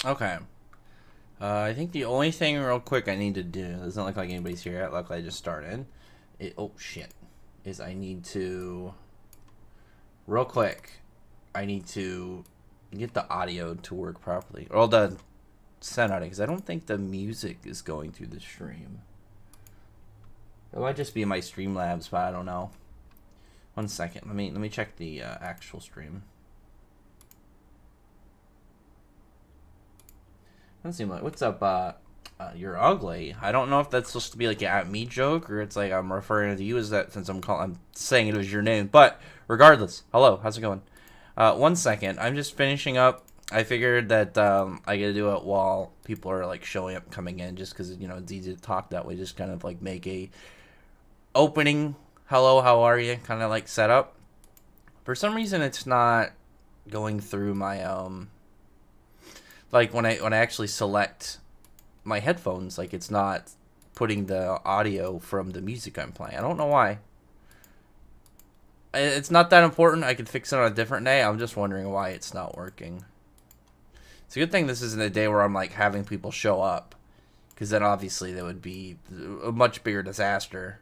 Okay. I think the only thing real quick I need to do, it doesn't look like anybody's here yet, luckily I just started. Oh shit. Is I need to, real quick, I need to get the audio to work properly. Or the sound audio, because I don't think the music is going through the stream. It might just be my Streamlabs, but I don't know. 1 second. Let me check the actual stream. Doesn't seem like. What's up? You're ugly. I don't know if that's supposed to be like an at me joke or it's like I'm referring to you as that since I'm saying it was your name. But regardless, hello. How's it going? 1 second. I'm just finishing up. I figured that I gotta do it while people are like showing up, coming in, just because it's easy to talk that way. Just kind of like make a opening. Hello, how are you? Kind of like setup. For some reason, it's not going through my like when I actually select my headphones, like it's not putting the audio from the music I'm playing. I don't know why. It's not that important. I could fix it on a different day. I'm just wondering why it's not working. It's a good thing this isn't a day where I'm like having people show up, because then obviously that would be a much bigger disaster.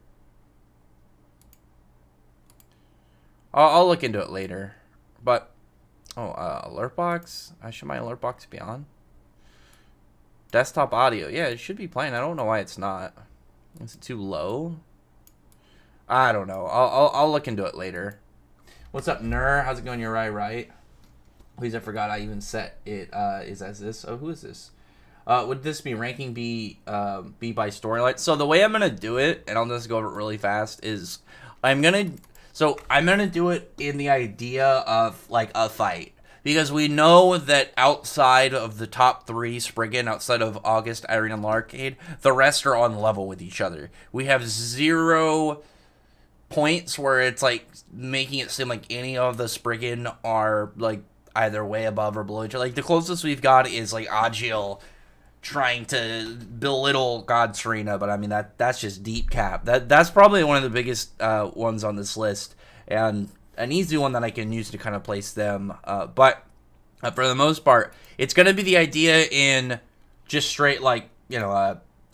I'll look into it later. But alert box. Should my alert box be on? Desktop audio. Yeah, it should be playing. I don't know why it's not. Is it too low? I don't know. I'll look into it later. What's up, Nur? How's it going? You're right. Please, I forgot I even set it. Is as this? Oh, who is this? Would this be ranking be by storyline? So the way I'm gonna do it, and I'll just go over it really fast, is I'm gonna do it in the idea of like a fight. Because we know that outside of the top 3 Spriggan, outside of August, Irene, and Larcade, the rest are on level with each other. We have 0 points where it's like making it seem like any of the Spriggan are like either way above or below each other. Like the closest we've got is like Agiel trying to belittle God Serena, but I mean that's just deep cap. That's probably one of the biggest ones on this list, and an easy one that I can use to kind of place them. But for the most part, it's going to be the idea in just straight like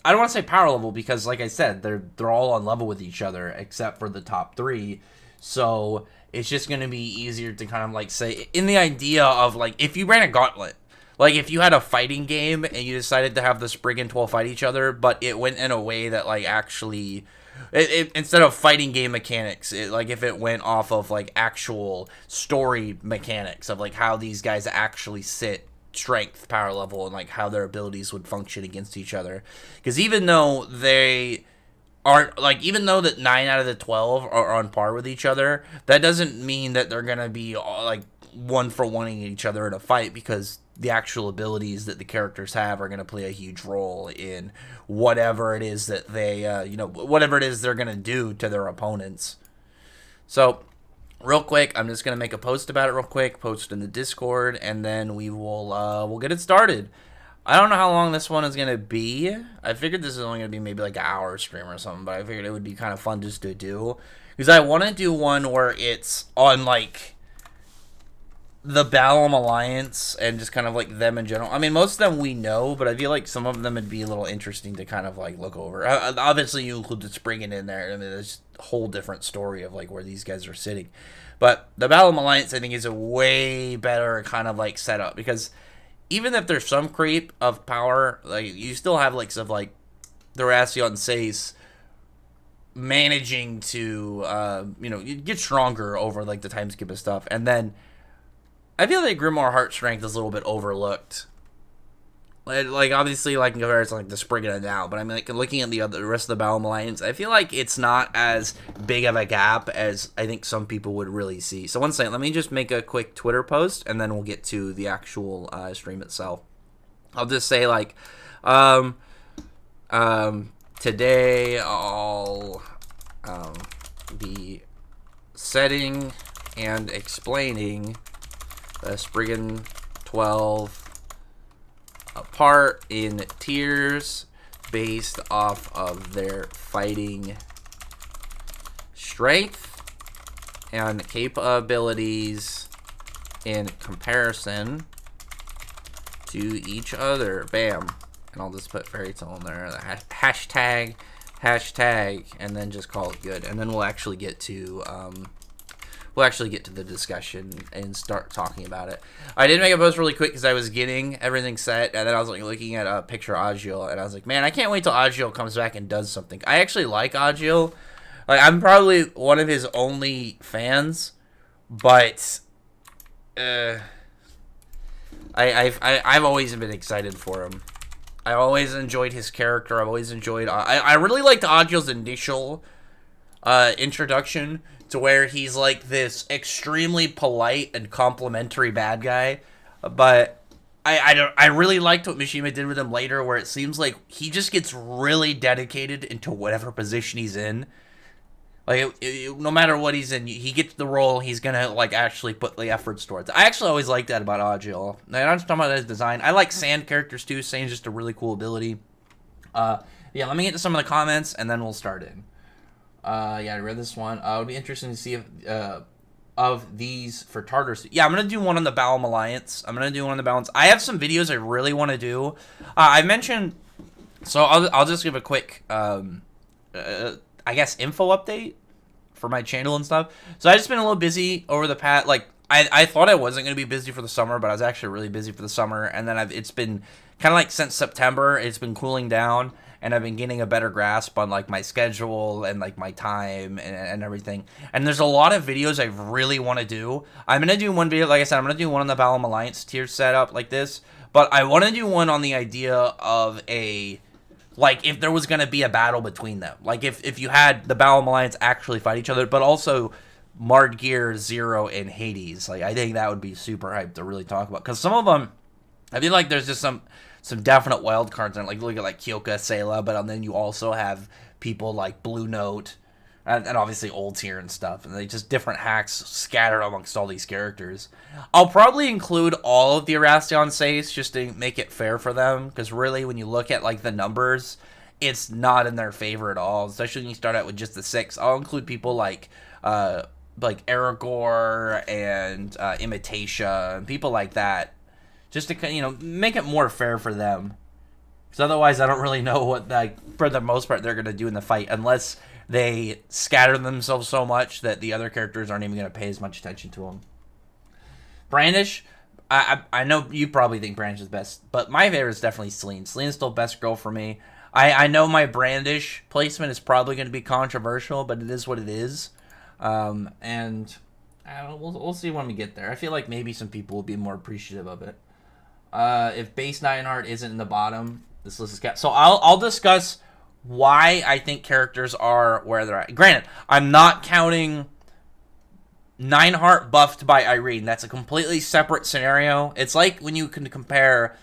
I don't want to say power level, because like I said, they're all on level with each other except for the top 3. So it's just going to be easier to kind of like say in the idea of like if you ran a gauntlet. Like, if you had a fighting game and you decided to have the Spriggan 12 fight each other, but it went in a way that, like, actually... instead of fighting game mechanics, like, if it went off of, like, actual story mechanics of, like, how these guys actually sit strength, power level, and, like, how their abilities would function against each other. Because even though they aren't... Like, even though that 9 out of the 12 are on par with each other, that doesn't mean that they're gonna be, like, one-for-one-ing each other in a fight, because the actual abilities that the characters have are going to play a huge role in whatever it is that they, whatever it is they're going to do to their opponents. So, real quick, I'm just going to make a post about it real quick, post in the Discord, and then we'll get it started. I don't know how long this one is going to be. I figured this is only going to be maybe like an hour stream or something, but I figured it would be kind of fun just to do. Because I want to do one where it's on, like, the Balam Alliance and just kind of like them in general. I mean, most of them we know, but I feel like some of them would be a little interesting to kind of like look over. Obviously, you include the Spriggan in there. I mean, there's a whole different story of like where these guys are sitting. But the Balam Alliance, I think, is a way better kind of like setup, because even if there's some creep of power, like you still have like stuff like the Rathion Sace managing to you get stronger over like the time skip and stuff, and then I feel like Grimoire Heart Strength is a little bit overlooked. Like obviously, like in comparison to like the Spriggan now, but I mean, like looking at the rest of the Balam Alliance, I feel like it's not as big of a gap as I think some people would really see. So one second, let me just make a quick Twitter post, and then we'll get to the actual stream itself. I'll just say like, today I'll be setting and explaining the Spriggan 12 apart in tiers based off of their fighting strength and capabilities in comparison to each other. Bam. And I'll just put fairy tale in there. Hashtag, and then just call it good. And then we'll actually get to the discussion and start talking about it. I did make a post really quick because I was getting everything set, and then I was like looking at a picture of Agil, and I was like, man, I can't wait till Agil comes back and does something. I actually like Agil. Like, I'm probably one of his only fans, but I've always been excited for him. I always enjoyed his character. I've always enjoyed. I really liked Agil's initial introduction, to where he's like this extremely polite and complimentary bad guy, but I really liked what Mishima did with him later, where it seems like he just gets really dedicated into whatever position he's in. Like, no matter what he's in, he gets the role, he's gonna, like, actually put the efforts towards it. I actually always liked that about Agil. And I'm just talking about his design. I like sand characters, too. Sand's just a really cool ability. Yeah, let me get to some of the comments, and then we'll start in. Yeah, I read this one. It would be interesting to see if, of these for Tartarus. Yeah, I'm gonna do one on the Balam Alliance. I have some videos I really want to do. I mentioned... So, I'll just give a quick, I guess, info update for my channel and stuff. So I just been a little busy over the past, like, I thought I wasn't going to be busy for the summer, but I was actually really busy for the summer, and then it's been kind of like since September, it's been cooling down, and I've been getting a better grasp on, like, my schedule and, like, my time and everything. And there's a lot of videos I really want to do. I'm going to do one video, like I said, I'm going to do one on the Balam Alliance tier setup like this, but I want to do one on the idea of like, if there was going to be a battle between them. Like, if you had the Balam Alliance actually fight each other, but also Mardgear, Zero, and Hades. Like, I think that would be super hyped to really talk about. Because some of them, I feel like there's just some definite wild cards in it. Like, look at, like, Kyoka, Sayla, but then you also have people like Blue Note, and obviously old tier and stuff, and they just different hacks scattered amongst all these characters. I'll probably include all of the Erastion Saints just to make it fair for them, because really, when you look at, like, the numbers, it's not in their favor at all, especially when you start out with just the 6. I'll include people like Aragorn and Imitation, and people like that, just to, you know, make it more fair for them. Because otherwise, I don't really know what, like, for the most part, they're going to do in the fight, unless they scatter themselves so much that the other characters aren't even going to pay as much attention to them. Brandish, I know you probably think Brandish is best, but my favorite is definitely Celine. Celine's still best girl for me. I know my Brandish placement is probably going to be controversial, but it is what it is. And we'll see when we get there. I feel like maybe some people will be more appreciative of it. If base Nightheart isn't in the bottom, this list is capped. So I'll discuss why I think characters are where they're at. Granted, I'm not counting Nightheart buffed by Irene. That's a completely separate scenario. It's like when you can compare,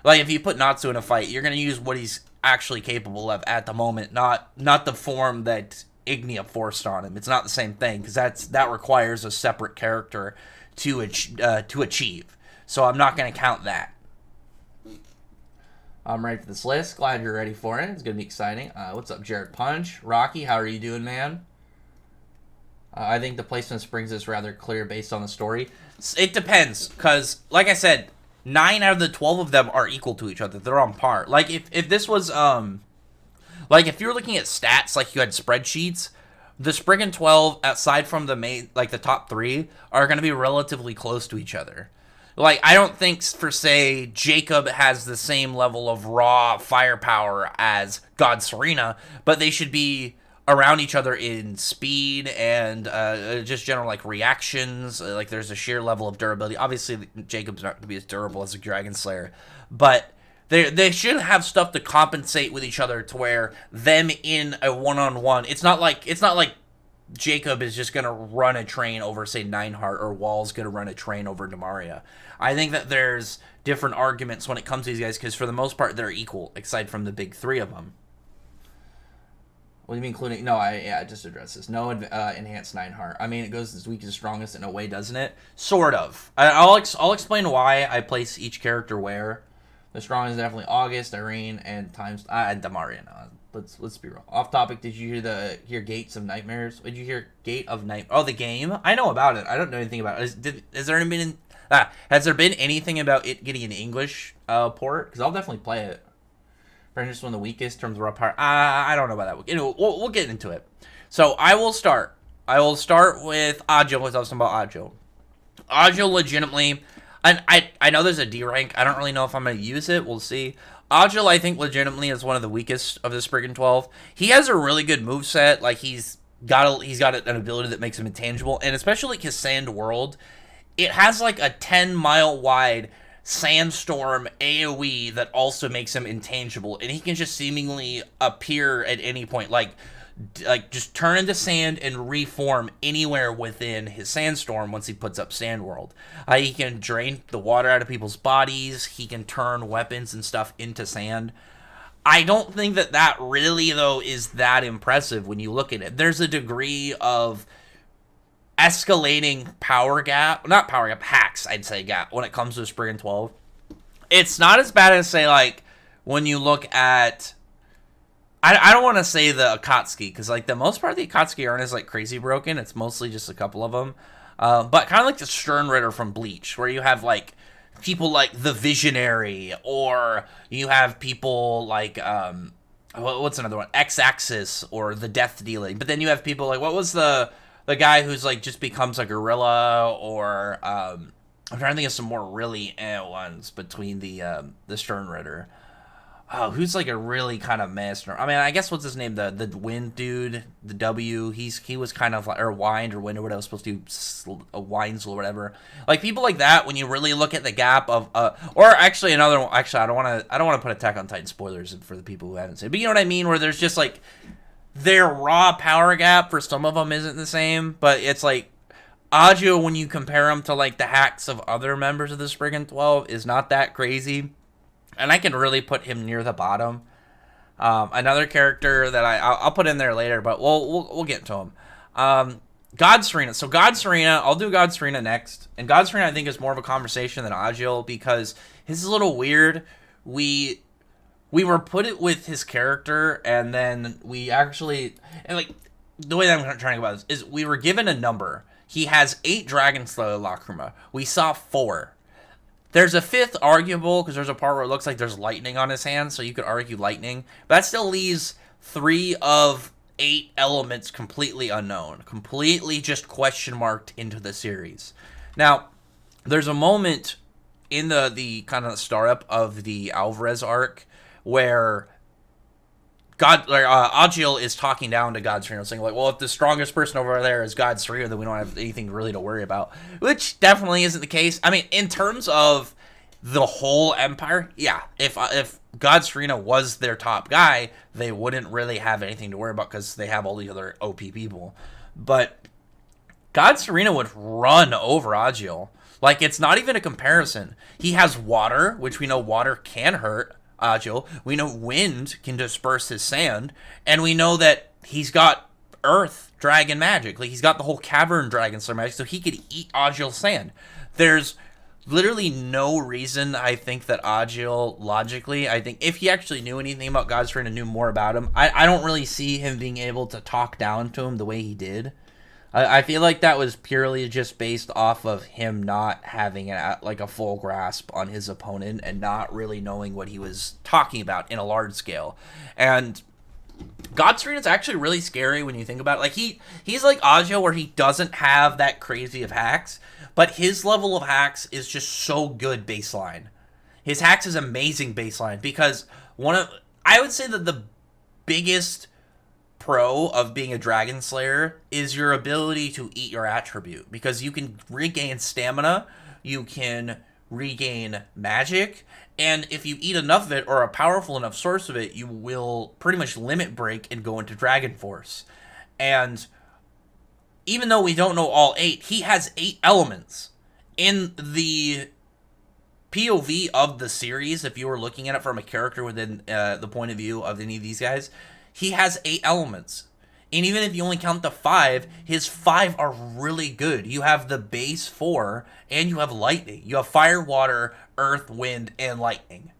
like, if you put Natsu in a fight, you're going to use what he's actually capable of at the moment, not the form that Ignia forced on him. It's not the same thing, because that requires a separate character to achieve. So I'm not going to count that. I'm ready for this list. Glad you're ready for it. It's going to be exciting. What's up, Jared Punch? Rocky, how are you doing, man? I think the placement of Springs is rather clear based on the story. It depends, because, like I said, 9 out of the 12 of them are equal to each other. They're on par. Like, if this was, like, if you were looking at stats, like you had spreadsheets, the Spriggan 12, aside from the main, like, the top 3, are going to be relatively close to each other. Like, I don't think, for say, Jacob has the same level of raw firepower as God Serena, but they should be around each other in speed and just general, like, reactions. Like, there's a sheer level of durability. Obviously, Jacob's not going to be as durable as a Dragon Slayer, but they should have stuff to compensate with each other to where them in a one-on-one, it's not like Jacob is just going to run a train over, say, Nightheart, or Wall's going to run a train over Demaria. I think that there's different arguments when it comes to these guys, because for the most part, they're equal, aside from the big 3 of them. What do you mean including? No, I just addressed this. No enhanced Nightheart. I mean, it goes as weak as strongest in a way, doesn't it? Sort of. I'll explain why I place each character where. The strongest is definitely August, Irene, and Demaria. No, let's be real. Off topic. Did you hear Gates of Nightmares? Did you hear Gate of Night? Oh, the game. I know about it. I don't know anything about it. Has there been Has there been anything about it getting an English port? Because I'll definitely play it. Just one of the weakest in terms of raw power. I don't know about that. You know, we'll get into it. So I will start. I will start with Agio, because I was talking about Agio. Agio legitimately, and I know there's a D rank. I don't really know if I'm going to use it. We'll see. Agio, I think, legitimately is one of the weakest of the Spriggan 12. He has a really good moveset. Like, he's got an ability that makes him intangible. And especially like his Sand World, it has like a 10-mile wide sandstorm AoE that also makes him intangible, and he can just seemingly appear at any point, like just turn into sand and reform anywhere within his sandstorm once he puts up Sand World. He can drain the water out of people's bodies. He can turn weapons and stuff into sand. I don't think that really, though, is that impressive when you look at it. There's a degree of escalating hacks, I'd say, gap when it comes to Spriggan 12. It's not as bad as, say, like, when you look at, I don't want to say the Akatsuki, because, like, the most part of the Akatsuki aren't as, like, crazy broken. It's mostly just a couple of them. But kind of like the Sternritter from Bleach, where you have, like, people like the Visionary, or you have people like, what's another one? X-Axis, or the Death Dealing. But then you have people like, what was the guy who's like just becomes a gorilla, or I'm trying to think of some more really ones between the Sternritter. Oh, who's like a really kind of master? I mean, I guess what's his name? The Wind dude, the W. He was kind of like, or Wind or Wind or whatever was supposed to do, Winds or whatever. Like people like that. When you really look at the gap of, or actually another one. Actually, I don't want to put Attack on Titan spoilers for the people who haven't seen it. But you know what I mean? Where there's just like their raw power gap for some of them isn't the same, but it's like Agio, when you compare him to like the hacks of other members of the Spriggan 12, is not that crazy. And I can really put him near the bottom. Another character that I'll put in there later, but we'll get to him. God Serena. So God Serena, I'll do God Serena next. And God Serena, I think, is more of a conversation than Agio, because his is a little weird. We were put it with his character, and then we actually, and like the way that I'm trying to go about this is we were given a number. He has 8 Dragon Slayer Lacrima. We saw 4. There's a 5th arguable, because there's a part where it looks like there's lightning on his hand, so you could argue lightning. But that still leaves 3 of 8 elements completely unknown. Completely just question marked into the series. Now, there's a moment in the kind of startup of the Alvarez arc where Agil is talking down to God Serena, saying like, well, if the strongest person over there is God Serena, then we don't have anything really to worry about. Which definitely isn't the case. I mean, in terms of the whole empire, yeah, if God Serena was their top guy, they wouldn't really have anything to worry about because they have all the other OP people. But God Serena would run over Agil. Like, it's not even a comparison. He has water, which we know water can hurt Agil. We know wind can disperse his sand, and we know that he's got earth dragon magic. Like, he's got the whole cavern dragon slayer magic, so he could eat Agil's sand. There's literally no reason, I think, that Agil, logically, I think if he actually knew anything about God Serena and knew more about him, I don't really see him being able to talk down to him the way he did. I feel like that was purely just based off of him not having a full grasp on his opponent and not really knowing what he was talking about in a large scale. And God Serena's actually really scary when you think about it. Like, he's like Agio, where he doesn't have that crazy of hacks, but his level of hacks is just so good baseline. His hacks is amazing baseline, because I would say that the biggest pro of being a Dragon Slayer is your ability to eat your attribute, because you can regain stamina, you can regain magic, and if you eat enough of it, or a powerful enough source of it, you will pretty much limit break and go into Dragon Force. And even though we don't know all 8, he has 8 elements. In the POV of the series, if you were looking at it from a character within the point of view of any of these guys, he has 8 elements. And even if you only count the 5, his 5 are really good. You have the base 4, and you have lightning. You have fire, water, earth, wind, and lightning.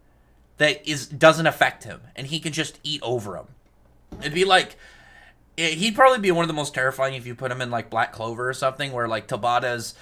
That doesn't affect him, and he can just eat over them. It'd be like He'd probably be one of the most terrifying if you put him in like Black Clover or something, where like Tabata's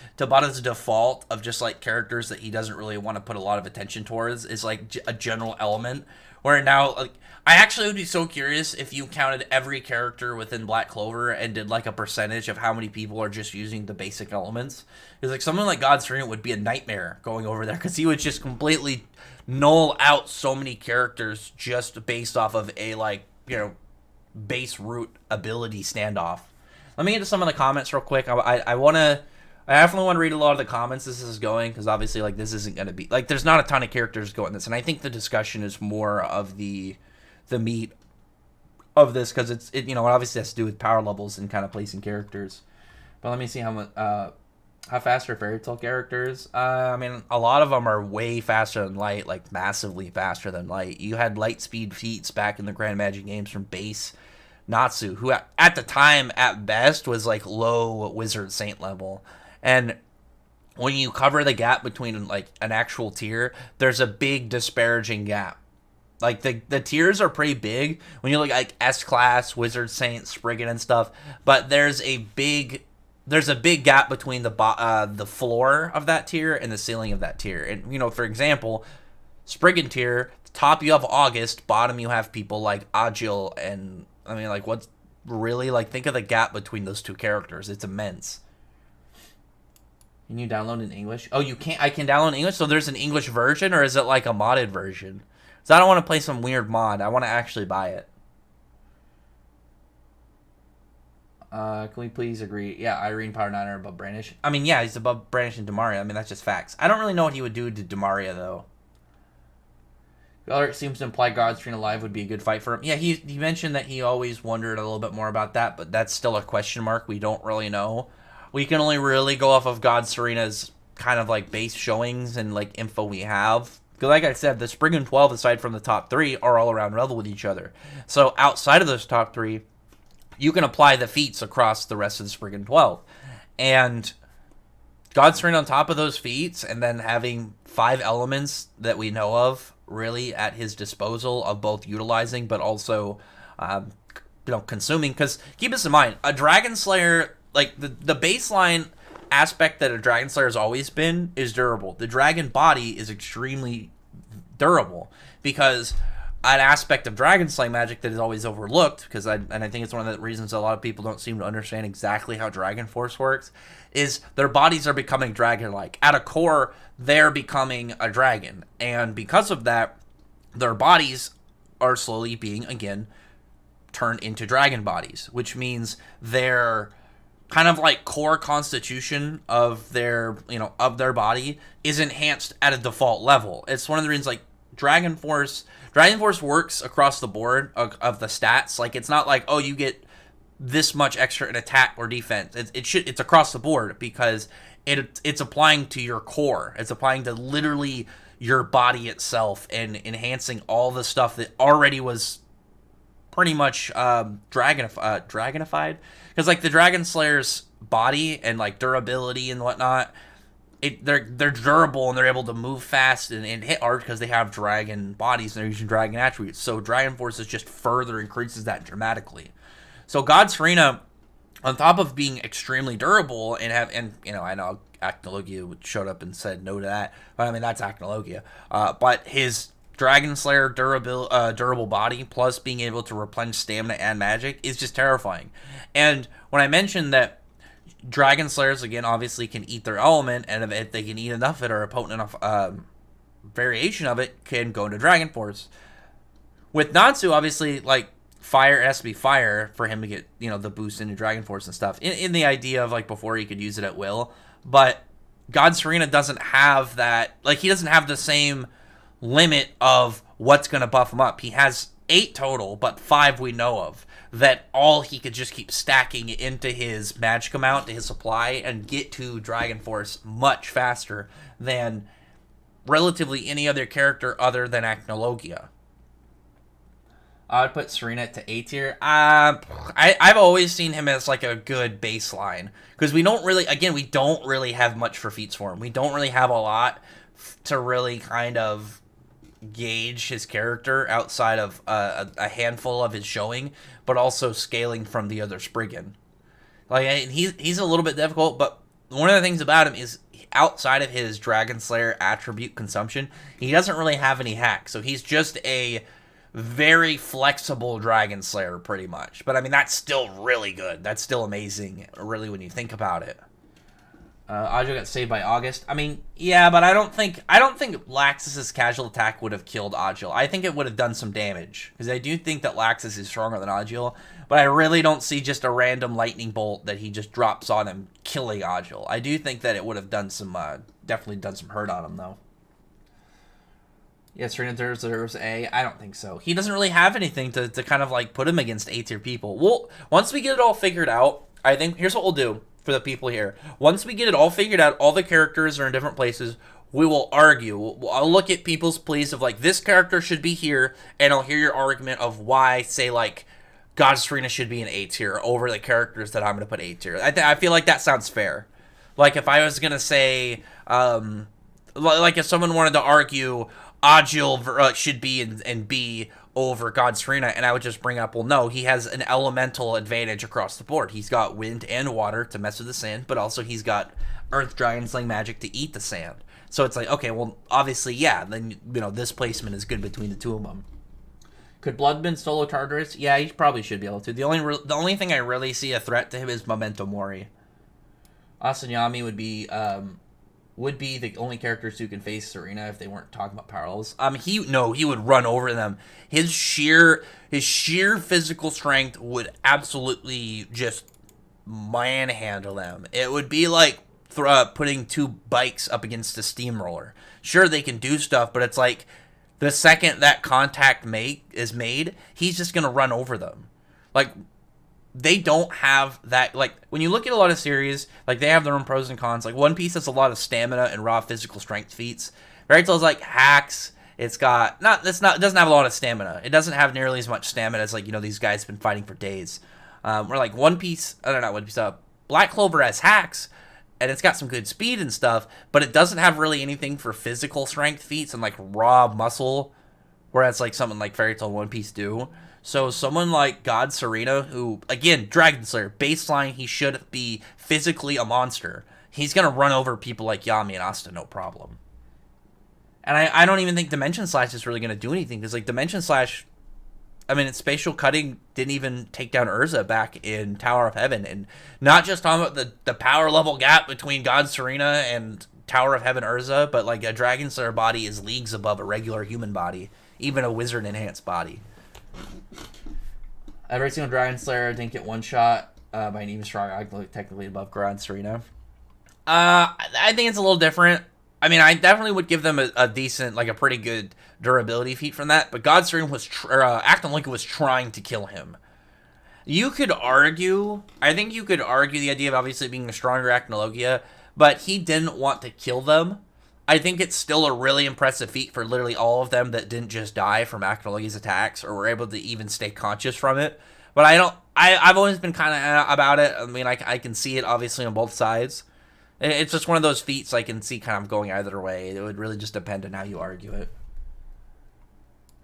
default of just like characters that he doesn't really want to put a lot of attention towards is like a general element. Where now, like, I actually would be so curious if you counted every character within Black Clover and did like a percentage of how many people are just using the basic elements. Because like someone like God Serena would be a nightmare going over there, because he would just completely null out so many characters just based off of a like, you know, base root ability standoff. Let me get to some of the comments real quick. I definitely want to read a lot of the comments this is going, because obviously like this isn't going to be like, there's not a ton of characters going this, and I think the discussion is more of the meat of this, because it you know, it obviously has to do with power levels and kind of placing characters. But let me see how fast are fairy tale characters. I mean, a lot of them are way faster than light, like massively faster than light. You had light speed feats back in the Grand Magic games from base Natsu, who at the time at best was like low wizard saint level. And when you cover the gap between like an actual tier, there's a big disparaging gap. Like the tiers are pretty big when you look at like S class, wizard saint, Spriggan and stuff, but there's a big gap between the floor of that tier and the ceiling of that tier. And, you know, for example, Spriggan tier, top you have August, bottom you have people like Agil, and I mean, like, what's really, like, think of the gap between those two characters. It's immense. Can you download in English? Oh, you can't? I can download in English? So there's an English version, or is it like a modded version? So I don't want to play some weird mod. I want to actually buy it. Can we please agree? Yeah, Irene Power 9 are above Brandish. I mean, yeah, he's above Brandish and Demaria. I mean, that's just facts. I don't really know what he would do to Demaria, though. It seems to imply Godstream Alive would be a good fight for him. Yeah, he mentioned that he always wondered a little bit more about that, but that's still a question mark. We don't really know. We can only really go off of God Serena's kind of like base showings and like info we have. Because like I said, the Spriggan 12, aside from the top 3, are all around level with each other. So outside of those top 3, you can apply the feats across the rest of the Spriggan 12. And God Serena on top of those feats, and then having 5 elements that we know of really at his disposal of both utilizing but also consuming. Because keep this in mind, a Dragon Slayer, like the baseline aspect that a Dragon Slayer has always been is durable. The dragon body is extremely durable, because an aspect of Dragon Slayer magic that is always overlooked, because I think it's one of the reasons a lot of people don't seem to understand exactly how Dragon Force works, is their bodies are becoming dragon-like. At a core, they're becoming a dragon, and because of that, their bodies are slowly being, again, turned into dragon bodies, which means their kind of like core constitution of their, of their body is enhanced at a default level. It's one of the reasons, like, Dragon Force works across the board of the stats. Like, it's not like, oh, you get this much extra in attack or defense. It's across the board, because it's applying to your core. It's applying to literally your body itself and enhancing all the stuff that already was pretty much dragonified. Because like the Dragon Slayer's body and like durability and whatnot, they're durable and they're able to move fast and hit hard because they have dragon bodies and they're using dragon attributes. So Dragon Force just further increases that dramatically. So God Serena, on top of being extremely durable and I know Acnologia showed up and said no to that, but I mean that's Acnologia. But his Dragon Slayer durable body plus being able to replenish stamina and magic is just terrifying. And when I mentioned that Dragon Slayers, again, obviously can eat their element, and if they can eat enough of it or a potent enough variation of it, can go into Dragon Force. With Natsu, obviously, like, fire, it has to be fire for him to get, the boost into Dragon Force and stuff. In the idea of, like, before he could use it at will. But God Serena doesn't have that, like, he doesn't have the same limit of what's going to buff him up. He has 8 total, but 5 we know of, that all he could just keep stacking into his magic amount, to his supply, and get to Dragon Force much faster than relatively any other character other than Acnologia. I would put Serena to A tier. I've always seen him as like a good baseline, because we don't really have much for feats for him. We don't really have a lot to really kind of gauge his character outside of a handful of his showing, but also scaling from the other Spriggan. Like, he's a little bit difficult, but one of the things about him is outside of his Dragon Slayer attribute consumption, he doesn't really have any hacks. So he's just a very flexible Dragon Slayer, pretty much. But I mean, that's still really good. That's still amazing, really, when you think about it. Audrey got saved by August. I mean, yeah, but I don't think Laxus's casual attack would have killed Augil. I think it would have done some damage, because I do think that Laxus is stronger than Augil, but I really don't see just a random lightning bolt that he just drops on him killing Augil. I do think that it would have done some, definitely done some hurt on him, though. Yes, Serena deserves A. I don't think so. He doesn't really have anything to kind of, like, put him against A-tier people. Well, once we get it all figured out, I think, here's what we'll do for the people here. Once we get it all figured out, all the characters are in different places, we will argue. I'll look at people's pleas of, like, this character should be here, and I'll hear your argument of why, say, like, God Serena should be an A tier over the characters that I'm going to put A tier. I feel like that sounds fair. Like, if I was going to say, like, if someone wanted to argue Augil should be in B over God Serena, and I would just bring up, well, no, he has an elemental advantage across the board. He's got wind and water to mess with the sand, but also he's got earth dragon sling magic to eat the sand. So it's like, okay, well, obviously, yeah, then, you know, this placement is good between the two of them. Could Bloodman solo Tartarus? Yeah, he probably should be able to. The only thing I really see a threat to him is Memento Mori. Asanyami would be the only characters who can face Serena if they weren't talking about power levels. He would run over them. His sheer physical strength would absolutely just manhandle them. It would be like putting two bikes up against a steamroller. Sure, they can do stuff, but it's like the second that contact is made, he's just gonna run over them. Like, they don't have that, like, when you look at a lot of series, like, they have their own pros and cons. Like, One Piece has a lot of stamina and raw physical strength feats. Fairy Tail's like hacks. It doesn't have a lot of stamina. It doesn't have nearly as much stamina as, like, you know, these guys have been fighting for days. Where, like, One Piece, I don't know, One Piece, Black Clover has hacks, and it's got some good speed and stuff, but it doesn't have really anything for physical strength feats and, like, raw muscle, whereas, like, something like Fairy Tail and One Piece do. So someone like God Serena, who, again, Dragon Slayer, baseline, he should be physically a monster. He's going to run over people like Yami and Asta, no problem. And I don't even think Dimension Slash is really going to do anything, because, like, Dimension Slash, I mean, its spatial cutting didn't even take down Urza back in Tower of Heaven. And not just talking about the power level gap between God Serena and Tower of Heaven Urza, but, like, a Dragon Slayer body is leagues above a regular human body, even a wizard enhanced body. Every single Dragon Slayer didn't get one shot by an even stronger, technically above God Serena. I think it's a little different. I mean, I definitely would give them a decent, like, a pretty good durability feat from that. But God Serena was, Acton Lincoln was trying to kill him. You could argue, I think you could argue the idea of obviously being a stronger Acnologia, but he didn't want to kill them. I think it's still a really impressive feat for literally all of them that didn't just die from Acnologia's attacks or were able to even stay conscious from it. But I've always been kind of about it. I mean, I can see it obviously on both sides. It's just one of those feats I can see kind of going either way. It would really just depend on how you argue it.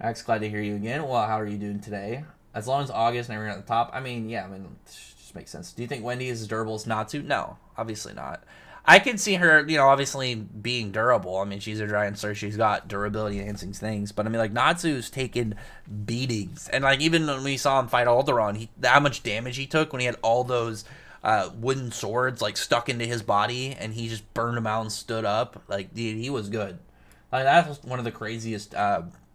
Max, glad to hear you again. Well, how are you doing today? As long as August and everyone at the top, I mean, yeah, it just makes sense. Do you think Wendy is as durable as Natsu? No, obviously not. I can see her, you know, obviously being durable. I mean, she's a Dragon Slayer. She's got durability enhancing things. But, I mean, like, Natsu's taken beatings. And, like, even when we saw him fight Alderaan, how much damage he took when he had all those wooden swords, like, stuck into his body. And he just burned them out and stood up. Like, dude, he was good. Like, that was one of the craziest,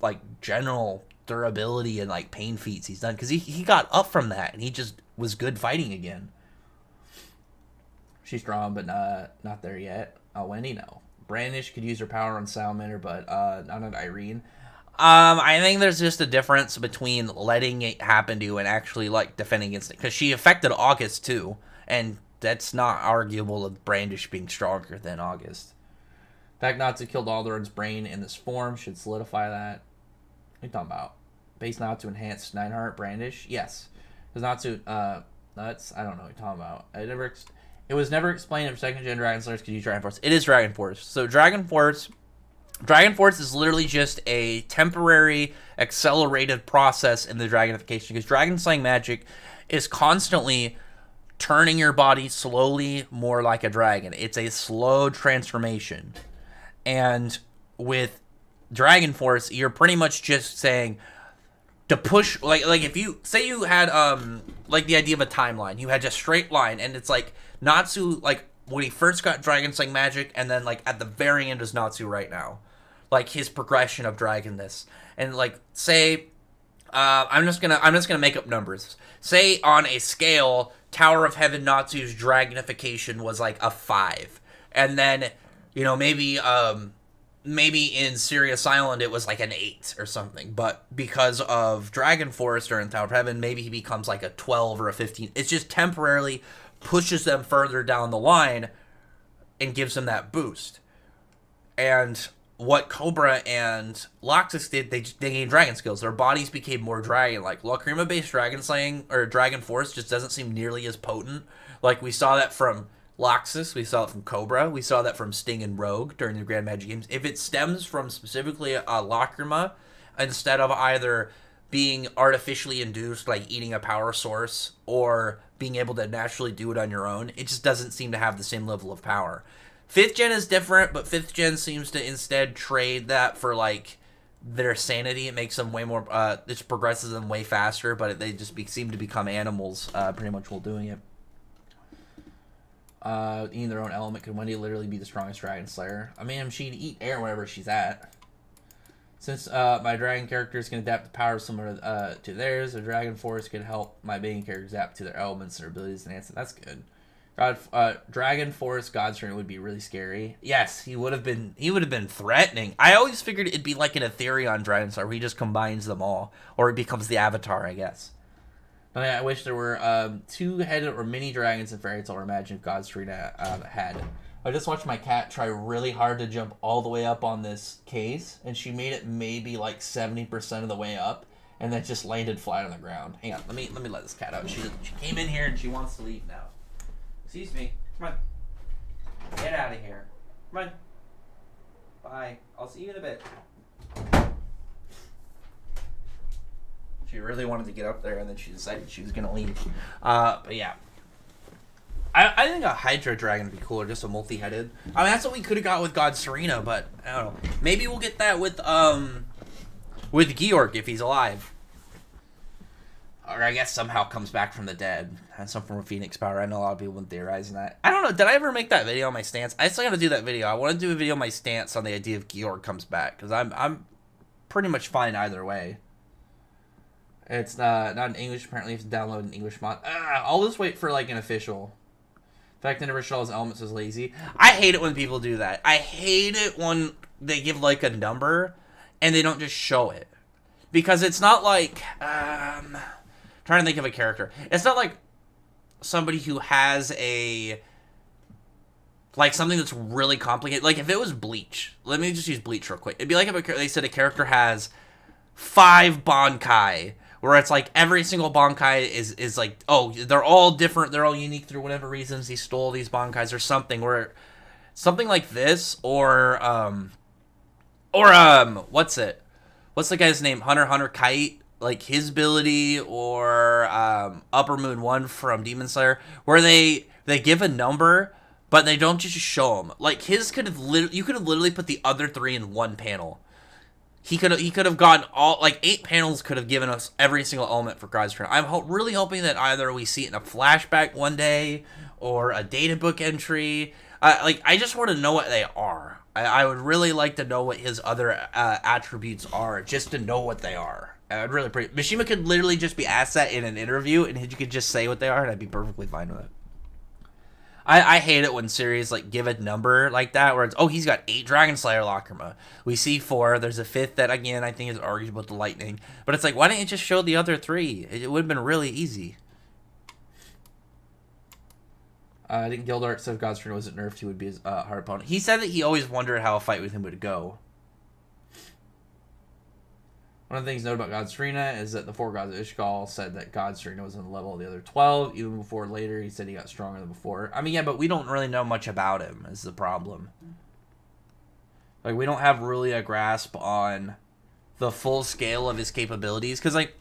like, general durability and, like, pain feats he's done. Because he got up from that. And he just was good fighting again. She's strong, but not there yet. Wendy, no. Brandish could use her power on Salamander, but not on Irene. I think there's just a difference between letting it happen to you and actually, like, defending against it. Because she affected August, too. And that's not arguable with Brandish being stronger than August. The fact Natsu killed Alderaan's brain in this form should solidify that. What are you talking about? Base Natsu enhanced Nineheart Brandish? Yes. Because Natsu, that's, I don't know what you're talking about. It was never explained if second-gen Dragon Slayers could use Dragon Force. It is Dragon Force. So Dragon Force Dragon Force is literally just a temporary accelerated process in the dragonification, because dragon slaying magic is constantly turning your body slowly more like a dragon. It's a slow transformation. And with Dragon Force, you're pretty much just saying to push, like if you say you had like the idea of a timeline, you had just straight line, and it's like Natsu, like when he first got dragon slaying magic, and then like at the very end is Natsu right now, like his progression of dragonness. And like say I'm just gonna make up numbers. Say on a scale, Tower of Heaven Natsu's dragonification was like a 5, and then maybe in Sirius Island it was like an 8 or something. But because of Dragon Force or in Tower of Heaven, maybe he becomes like a 12 or a 15. It just temporarily pushes them further down the line and gives them that boost. And what Cobra and Loxus did, they gained dragon skills. Their bodies became more dragon-like. Lacrima-based dragon slaying or Dragon Force just doesn't seem nearly as potent. Like we saw that from Loxus, we saw it from Cobra, we saw that from Sting and Rogue during the Grand Magic Games. If it stems from specifically a Lacrima, instead of either being artificially induced, like eating a power source, or being able to naturally do it on your own, it just doesn't seem to have the same level of power. 5th gen is different, but 5th gen seems to instead trade that for like their sanity. It makes them way more, it progresses them way faster, but they just seem to become animals pretty much while doing it. Eating their own element. Could Wendy literally be the strongest dragon slayer? I mean, she'd eat air wherever she's at. Since my dragon characters can adapt to powers similar to theirs, the Dragon Force could help my main characters adapt to their elements and their abilities and answer. That's good. Dragon Force Godstrain would be really scary. Yes, he would have been threatening. I always figured it'd be like an Ethereon Dragon Slayer where he just combines them all, or it becomes the Avatar, I guess. But yeah, I wish there were 2-headed or mini dragons in Fairy Tail, or Imagine if Godstrain had. I just watched my cat try really hard to jump all the way up on this case, and she made it maybe like 70% of the way up, and then just landed flat on the ground. Hang on, let me let this cat out. She came in here and she wants to leave now. Excuse me. Come on. Get out of here. Come on. Bye. I'll see you in a bit. She really wanted to get up there, and then she decided she was going to leave. But yeah. I think a Hydra Dragon would be cooler, just a multi-headed. I mean, that's what we could have got with God Serena, but I don't know. Maybe we'll get that with Georg if he's alive. Or I guess somehow comes back from the dead. Has some form of Phoenix power. I know a lot of people have been theorizing that. I don't know. Did I ever make that video on my stance? I still got to do that video. I want to do a video on my stance on the idea of Georg comes back, because I'm pretty much fine either way. It's not in English. Apparently, you have to download an English mod. I'll just wait for like an official. In fact, I never show his elements was lazy. I hate it when people do that. I hate it when they give like a number and they don't just show it, because it's not like trying to think of a character. It's not like somebody who has something that's really complicated. Like if it was Bleach, let me just use Bleach real quick. It'd be like if they said a character has 5 Bankai, where it's like every single Bankai is like, oh, they're all different, they're all unique through whatever reasons he stole these Bankais or something. Where something like this, or what's the guy's name? Hunter x Hunter Kite. Like his ability, or Upper Moon 1 from Demon Slayer, where they give a number, but they don't just show them. Like his could have you could have literally put the other 3 in one panel. He could have gotten all, like 8 panels could have given us every single element for God's Turn. I'm really hoping that either we see it in a flashback one day, or a data book entry. I just want to know what they are. I would really like to know what his other attributes are, just to know what they are. I'd really Mishima could literally just be asked that in an interview, and you could just say what they are, and I'd be perfectly fine with it. I hate it when series like give a number like that, where it's, oh, he's got 8 Dragon Slayer Lacrima. We see 4. There's a 5th that, again, I think is arguable with the lightning. But it's like, why didn't you just show the other 3? It would have been really easy. I think Gildart said if Godstrain wasn't nerfed, he would be his hard opponent. He said that he always wondered how a fight with him would go. One of the things noted about Godstrina is that the 4 gods of Ishgal said that Godstrina was on the level of the other 12. Even before later, he said he got stronger than before. I mean, yeah, but we don't really know much about him, is the problem. Like, we don't have really a grasp on the full scale of his capabilities. Because, like,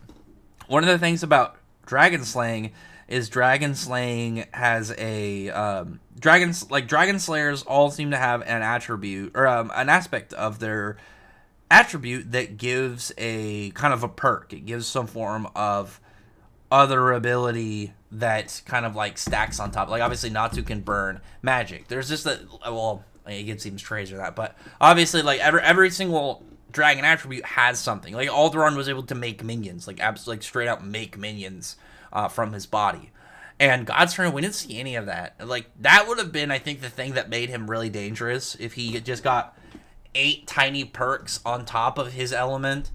one of the things about dragon slaying is dragon slaying has a dragon slayers all seem to have an attribute or an aspect of their attribute that gives a kind of a perk. It gives some form of other ability that kind of like stacks on top. Like, obviously Natsu can burn magic. There's just that, well, it seems strange or that, but obviously like every single dragon attribute has something. Like, Alderaan was able to make minions, like absolutely, like, straight out make minions from his body. And God's Turn, we didn't see any of that. Like, that would have been, I think, the thing that made him really dangerous, if he just got 8 tiny perks on top of his element.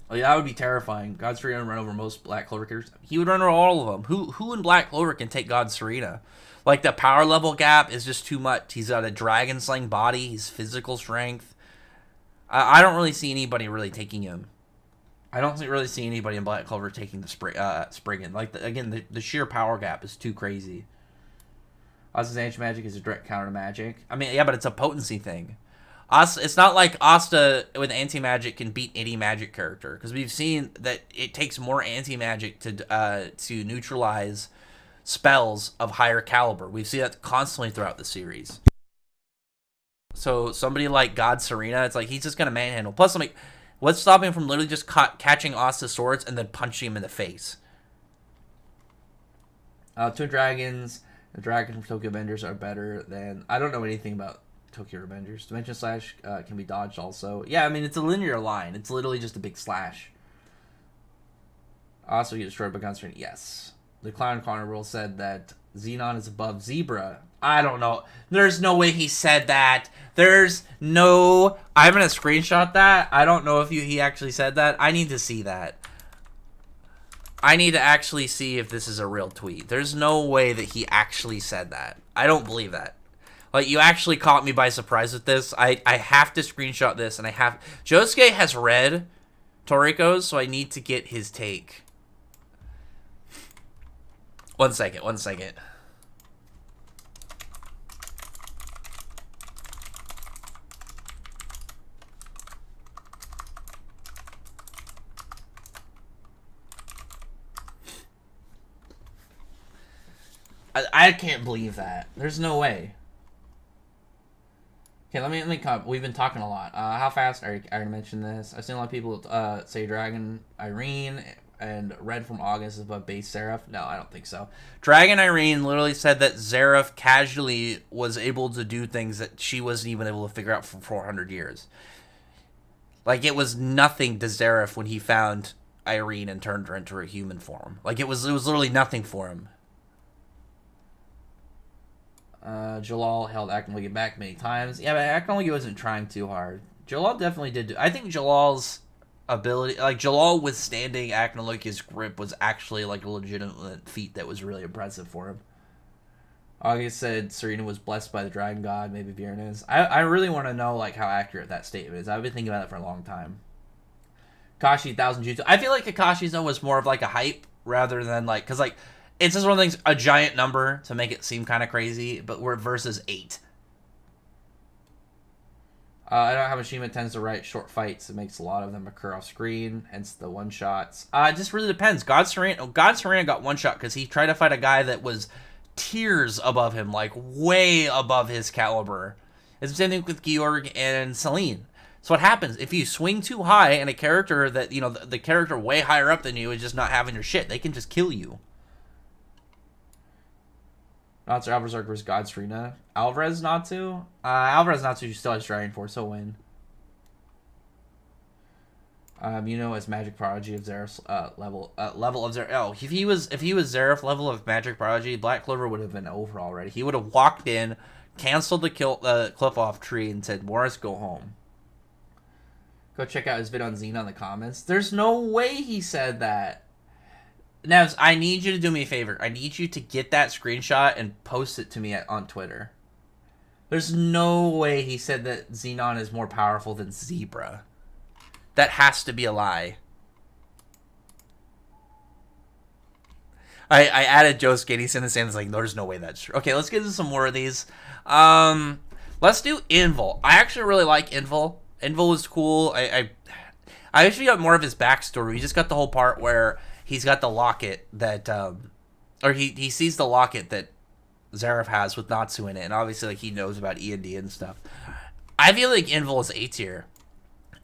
Like, that would be terrifying. God Serena would run over most Black Clover characters. He would run over all of them. Who in Black Clover can take God Serena? Like, the power level gap is just too much. He's got a dragon slaying body. He's physical strength. I don't really see anybody really taking him. I don't really see anybody in Black Clover taking the Spriggan. Like, again, the sheer power gap is too crazy. Asta's anti-magic is a direct counter to magic. I mean, yeah, but it's a potency thing. It's not like Asta with anti-magic can beat any magic character, because we've seen that it takes more anti-magic to neutralize spells of higher caliber. We've seen that constantly throughout the series. So somebody like God Serena, it's like he's just gonna manhandle. Plus, like, what's stopping him from literally just catching Asta's swords and then punching him in the face? Twin Dragons, the Dragon from Tokyo Avengers are better than... I don't know anything about Tokyo Avengers. Dimension Slash can be dodged also. Yeah, I mean, it's a linear line. It's literally just a big slash. Also get destroyed by Gunstring. Yes. The Clown Carnival said that Xenon is above Zebra. I don't know. There's no way he said that. There's no... I'm going to screenshot that. I don't know if he actually said that. I need to see that. I need to actually see if this is a real tweet. There's no way that he actually said that. I don't believe that. Like, you actually caught me by surprise with this. I have to screenshot this, and I have... Josuke has read Toriko's, so I need to get his take. One second. I can't believe that. There's no way. Okay, let me come. We've been talking a lot. How fast? I already mentioned this. I've seen a lot of people say Dragon Irene and Red from August is above base Seraph. No, I don't think so. Dragon Irene literally said that Seraph casually was able to do things that she wasn't even able to figure out for 400 years. Like, it was nothing to Seraph when he found Irene and turned her into a human form. Like, it was literally nothing for him. Jalal held Akinogi back many times. Yeah, but Akinogi wasn't trying too hard. Jalal definitely did. I think Jalal's ability, like Jalal withstanding Akinogi's grip, was actually like a legitimate feat that was really impressive for him. August said Serena was blessed by the Dragon God. Maybe Bjorn is. I really want to know like how accurate that statement is. I've been thinking about it for a long time. Kakashi 1000 Jutsu. I feel like Kakashi's though was more of like a hype rather than like, because like, it's just one of the things, a giant number to make it seem kind of crazy, but we're versus 8. I don't know how Mishima tends to write short fights. It makes a lot of them occur off screen, hence the one-shots. It just really depends. God Serena got one shot because he tried to fight a guy that was tiers above him, like way above his caliber. It's the same thing with Georg and Celine. So what happens, if you swing too high and a character that, you know, the character way higher up than you is just not having your shit, they can just kill you. Natsu Alvarez versus God Serena. Alvarez Natsu? Alvarez Natsu still has Dragon Force, he'll win. You know, as Magic Prodigy of Zeref's level of Zeref. Oh, if he was Zeref level of Magic Prodigy, Black Clover would have been over already. He would have walked in, canceled the cliff off tree, and said, "Morris, go home." Go check out his vid on Xena in the comments. There's no way he said that. Nevs, I need you to do me a favor. I need you to get that screenshot and post it to me on Twitter. There's no way he said that Xenon is more powerful than Zebra. That has to be a lie. I added Joe Skady, and he's like, there's no way that's true. Okay, let's get into some more of these. Let's do Invul. I actually really like Invul. Invul is cool. I actually got more of his backstory. We just got the whole part where he's got the locket that, or he sees the locket that Zeref has with Natsu in it, and obviously like he knows about E&D and stuff. I feel like Invul is A tier.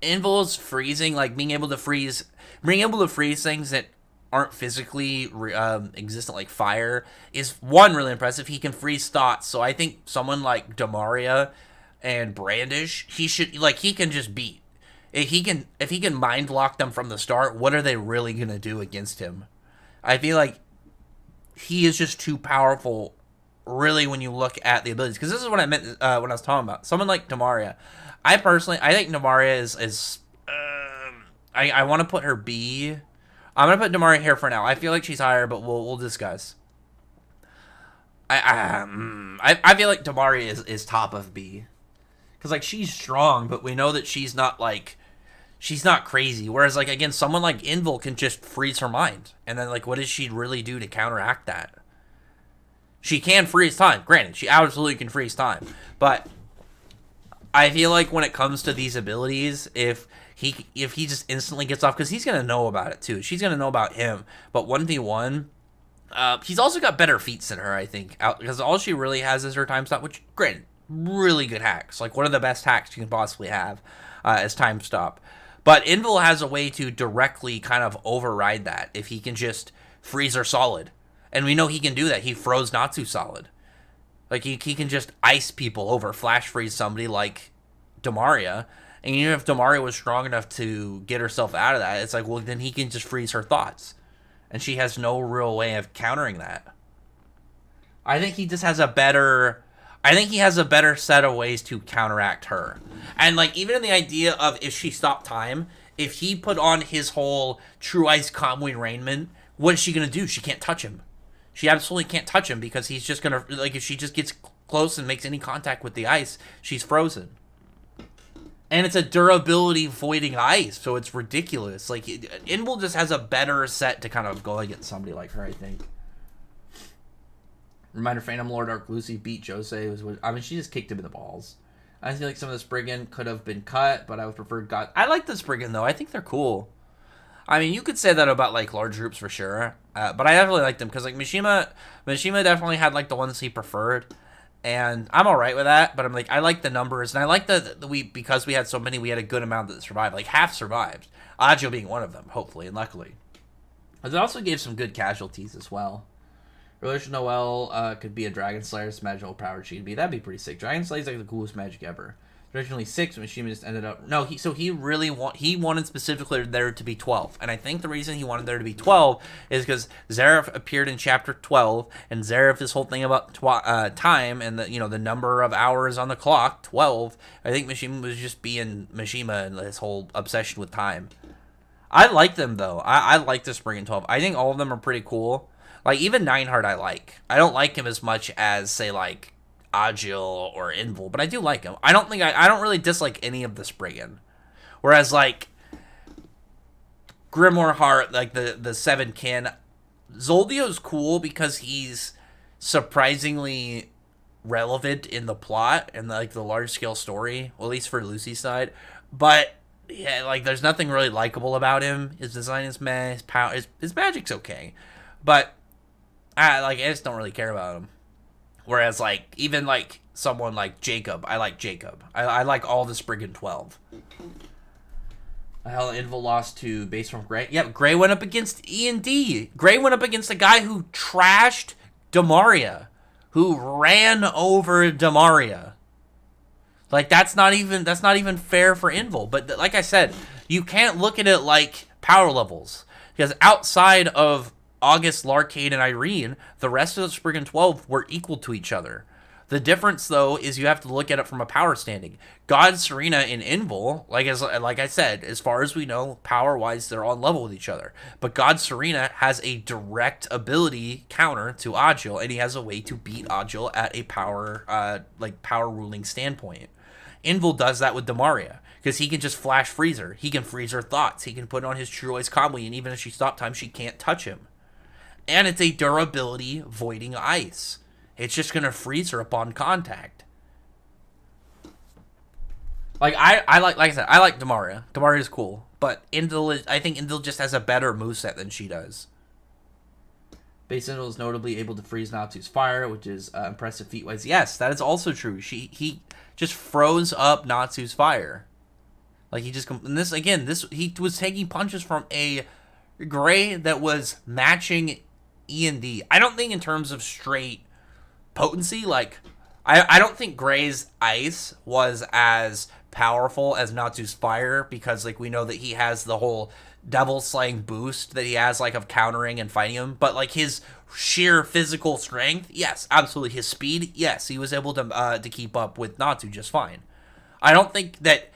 Invul's freezing, like being able to freeze things that aren't physically existent, like fire, is one really impressive. He can freeze thoughts, so I think someone like Demaria and Brandish, he can just beat. If he can mind lock them from the start, what are they really gonna do against him? I feel like he is just too powerful, really, when you look at the abilities. Because this is what I meant when I was talking about someone like Demaria. I think Demaria is I want to put her B. I'm gonna put Demaria here for now. I feel like she's higher, but we'll discuss. I feel like Demaria is top of B, because like she's strong, but we know that she's not crazy. Whereas like again, someone like Invul can just freeze her mind, and then like what does she really do to counteract that? She can freeze time. Granted, she absolutely can freeze time, but I feel like when it comes to these abilities, if he just instantly gets off, because he's gonna know about it too. She's gonna know about him. But 1v1, he's also got better feats than her, I think, because all she really has is her time stop. Which, granted, really good hacks. Like one of the best hacks you can possibly have is time stop. But Invul has a way to directly kind of override that if he can just freeze her solid, and we know he can do that. He froze Natsu solid. Like he can just ice people over, flash freeze somebody like Demaria. And even if Demaria was strong enough to get herself out of that, it's like, well, then he can just freeze her thoughts. And she has no real way of countering that. I think he just has a better set of ways to counteract her. And like even in the idea of if she stopped time, if he put on his whole True Ice Conway Rainman, what is she gonna do? She can't touch him. She absolutely can't touch him, because he's just gonna, like, if she just gets close and makes any contact with the ice, she's frozen. And it's a durability voiding ice, so it's ridiculous. Like, Invul just has a better set to kind of go against somebody like her, I think. Reminder, Phantom Lord Dark Lucy beat Jose. She just kicked him in the balls. I feel like some of the Spriggan could have been cut, but I would prefer God. I like the Spriggan, though. I think they're cool. I mean, you could say that about, like, large groups for sure. But I definitely like them, because, like, Mishima definitely had, like, the ones he preferred. And I'm alright with that, but I'm like, I like the numbers, and I like because we had so many, we had a good amount that survived. Like, half survived. Agio being one of them, hopefully, and luckily. But it also gave some good casualties as well. Relation Noel could be a Dragon Slayer's magical power she'd be. That'd be pretty sick. Dragon Slayer's like the coolest magic ever. Originally 6, Mishima just ended up... No, he wanted specifically there to be 12. And I think the reason he wanted there to be 12 is because Zeref appeared in chapter 12, and Zeref, this whole thing about time and the number of hours on the clock, 12. I think Mishima was just being Mishima and his whole obsession with time. I like them, though. I like the Spriggan 12. I think all of them are pretty cool. Like, even Nineheart I like. I don't like him as much as, say, like, Agil or Invul, but I do like him. I don't really dislike any of the Spriggan. Whereas like Grimoire Heart, like the Seven Kin, Zoldio's cool because he's surprisingly relevant in the plot and like the large scale story, well, at least for Lucy's side. But yeah, like there's nothing really likable about him. His design is meh. His power, his magic's okay, but I just don't really care about him. Whereas, like, even, like, someone like Jacob, I like Jacob. I like all the Spriggan 12. Hell, Invul lost to base from Gray. Yeah, Gray went up against E&D. Gray went up against a guy who trashed Demaria. Who ran over Demaria. Like, that's not even fair for Invul. But, like I said, you can't look at it like power levels. Because outside of August, Larcade, and Irene, the rest of the Spriggan 12 were equal to each other. The difference, though, is you have to look at it from a power standing. God, Serena, and Invul, like I said, as far as we know, power-wise, they're on level with each other. But God, Serena has a direct ability counter to Agil, and he has a way to beat Agil at a power ruling standpoint. Invul does that with Demaria, because he can just flash freeze her. He can freeze her thoughts. He can put on his True Ice Combo, and even if she stopped time, she can't touch him. And it's a durability voiding ice. It's just going to freeze her upon contact. Like like I said, I like Demaria. Demaria is cool, but Indil I think Indil just has a better moveset than she does. Base Indil is notably able to freeze Natsu's fire, which is impressive feat-wise. Yes, that is also true. He just froze up Natsu's fire. Like he just and this again. He was taking punches from a Gray that was matching E&D. I don't think in terms of straight potency. Like I don't think Gray's ice was as powerful as Natsu's fire because like we know that he has the whole devil slaying boost that he has like of countering and fighting him, but like his sheer physical strength, yes, absolutely. His speed, yes, he was able to keep up with Natsu just fine. I don't think that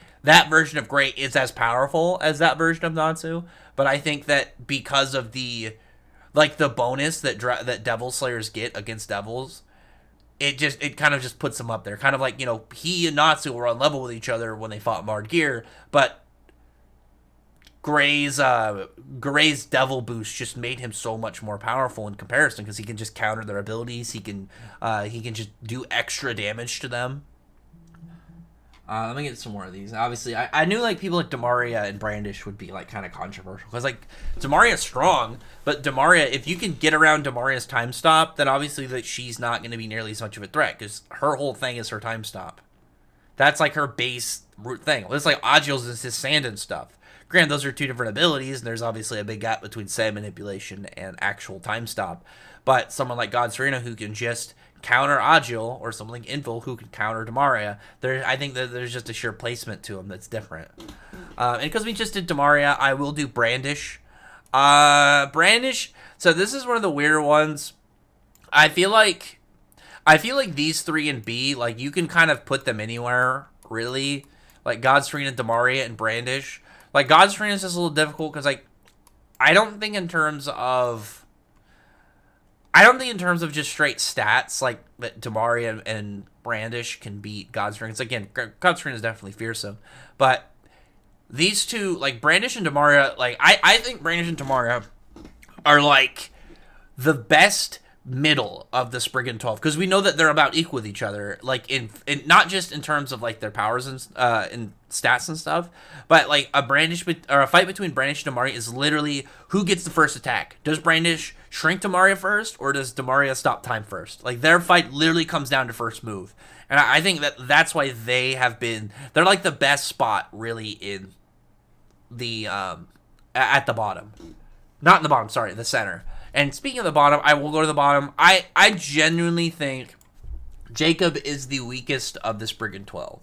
version of Gray is as powerful as that version of Natsu, but I think that because of the bonus that Devil Slayers get against devils, it kind of just puts them up there. Kind of like, you know, he and Natsu were on level with each other when they fought Marred Gear, but Gray's devil boost just made him so much more powerful in comparison because he can just counter their abilities. He can just do extra damage to them. Let me get some more of these. Obviously, I knew like people like Demaria and Brandish would be like kind of controversial because like Demaria's strong, but Demaria, if you can get around Demaria's time stop, then obviously that she's not going to be nearly as much of a threat because her whole thing is her time stop. That's like her base root thing. It's like Agil's is his sand and stuff. Granted, those are two different abilities, and there's obviously a big gap between sand manipulation and actual time stop. But someone like God Serena who can just counter Agil, or someone like Invil who can counter Demaria, I think that there's just a sheer placement to him that's different. And because we just did Demaria, I will do Brandish. Brandish, so this is one of the weirder ones. I feel like these three in B, like you can kind of put them anywhere, really. Like God Serena, Demaria, and Brandish. Like God Serena is just a little difficult because like I don't think in terms of just straight stats, like that Demaria and Brandish can beat God's Rings. Again, God's Ring is definitely fearsome. But these two, like Brandish and Demaria, like I think Brandish and Demaria are like the best middle of the Spriggan 12 because we know that they're about equal with each other, like in not just in terms of like their powers and in stats and stuff, but like a fight between Brandish and Demaria is literally who gets the first attack. Does Brandish shrink Demaria first, or does Demaria stop time first? Like their fight literally comes down to first move, and I think that's why they're like the best spot really in the at the bottom, not in the bottom, sorry, the center. And speaking of the bottom, I will go to the bottom. I genuinely think Jacob is the weakest of the Spriggan 12.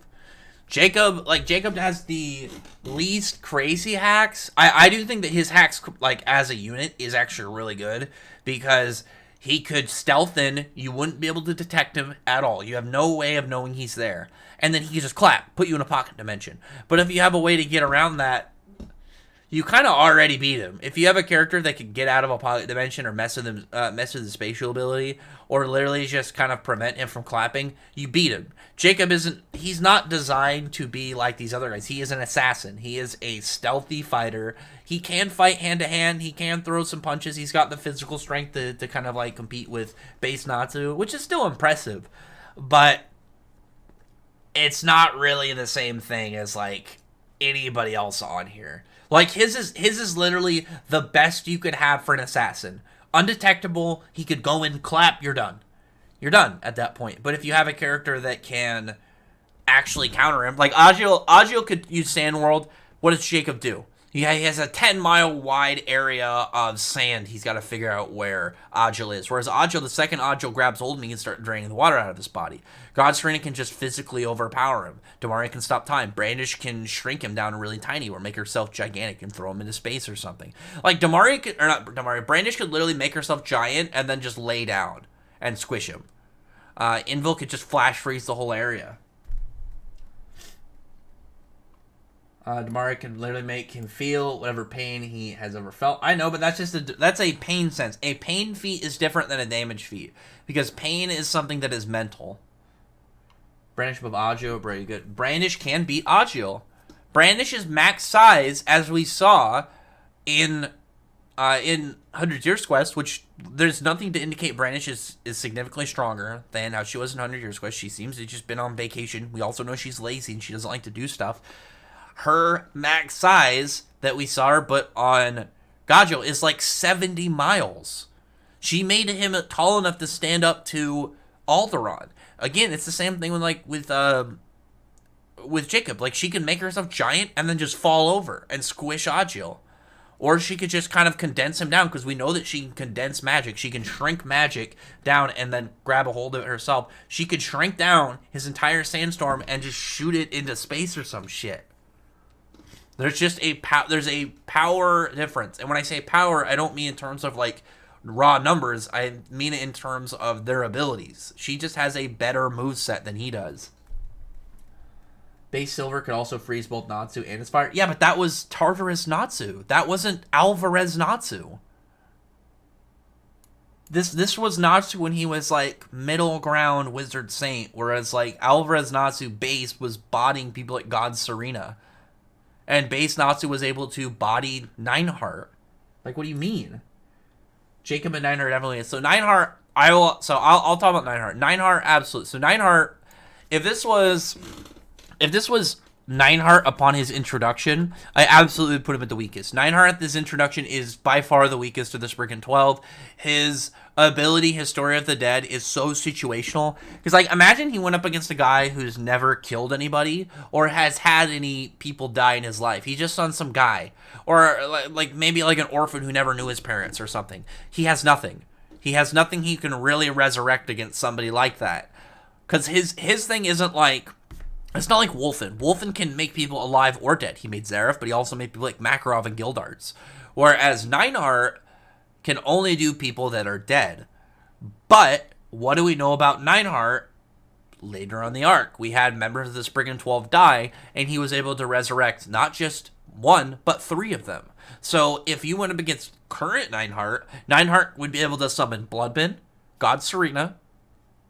Jacob has the least crazy hacks. I do think that his hacks, like as a unit, is actually really good because he could stealth in. You wouldn't be able to detect him at all. You have no way of knowing he's there. And then he can just clap, put you in a pocket dimension. But if you have a way to get around that, you kind of already beat him. If you have a character that can get out of a pocket dimension or mess with his spatial ability, or literally just kind of prevent him from clapping, you beat him. Jacob he's not designed to be like these other guys. He is an assassin. He is a stealthy fighter. He can fight hand to hand. He can throw some punches. He's got the physical strength to kind of like compete with base Natsu, which is still impressive. But it's not really the same thing as like anybody else on here. Like his is literally the best you could have for an assassin. Undetectable, he could go in, clap, you're done. You're done at that point. But if you have a character that can actually counter him, like Agil could use Sand World. What does Jacob do? He has a 10-mile wide area of sand he's got to figure out where Agil is. Whereas Agil, the second Agil grabs hold of him, he can start draining the water out of his body. God Serena can just physically overpower him. Demaria can stop time. Brandish can shrink him down really tiny or make herself gigantic and throw him into space or something. Like Brandish could literally make herself giant and then just lay down and squish him. Invil could just flash freeze the whole area. Demaria can literally make him feel whatever pain he has ever felt. I know, but that's a pain sense. A pain feat is different than a damage feat because pain is something that is mental. Brandish above Agil, very good. Brandish can beat Agil. Brandish's max size, as we saw in in 100 Years Quest, which there's nothing to indicate Brandish is significantly stronger than how she was in 100 Years Quest. She seems to just been on vacation. We also know she's lazy and she doesn't like to do stuff. Her max size that we saw her put on Gajo is like 70 miles. She made him tall enough to stand up to Alderaan. Again, it's the same thing with Jacob. Like, she can make herself giant and then just fall over and squish Agil. Or she could just kind of condense him down, because we know that she can condense magic. She can shrink magic down and then grab a hold of it herself. She could shrink down his entire sandstorm and just shoot it into space or some shit. There's just there's a power difference. And when I say power, I don't mean in terms of like raw numbers. I mean it in terms of their abilities. She just has a better moveset than he does. Base Silver could also freeze both Natsu and his fire. Yeah, but that was Tartarus Natsu. That wasn't Alvarez Natsu. This was Natsu when he was like middle ground Wizard Saint, whereas like Alvarez Natsu base was bodying people like God Serena. And base Natsu was able to body Nineheart. Like, what do you mean? Jacob and Nineheart definitely. So Nineheart, I'll talk about Nineheart. Nineheart, absolutely. So Nineheart, if this was Nineheart upon his introduction, I absolutely put him at the weakest. Nineheart at this introduction is by far the weakest of the Spriggan 12. His ability, Historia of the Dead, is so situational. Because, like, imagine he went up against a guy who's never killed anybody or has had any people die in his life. He's just on some guy. Or, like, maybe like an orphan who never knew his parents or something. He has nothing. He has nothing he can really resurrect against somebody like that. Because his thing isn't like... It's not like Wolfen. Wolfen can make people alive or dead. He made Zareth, but he also made people like Makarov and Gildarts. Whereas Nineheart can only do people that are dead. But what do we know about Nineheart later on the arc? We had members of the Spriggan 12 die, and he was able to resurrect not just one, but 3 of them. So if you went up against current Nineheart, Nineheart would be able to summon Bloodman, God Serena,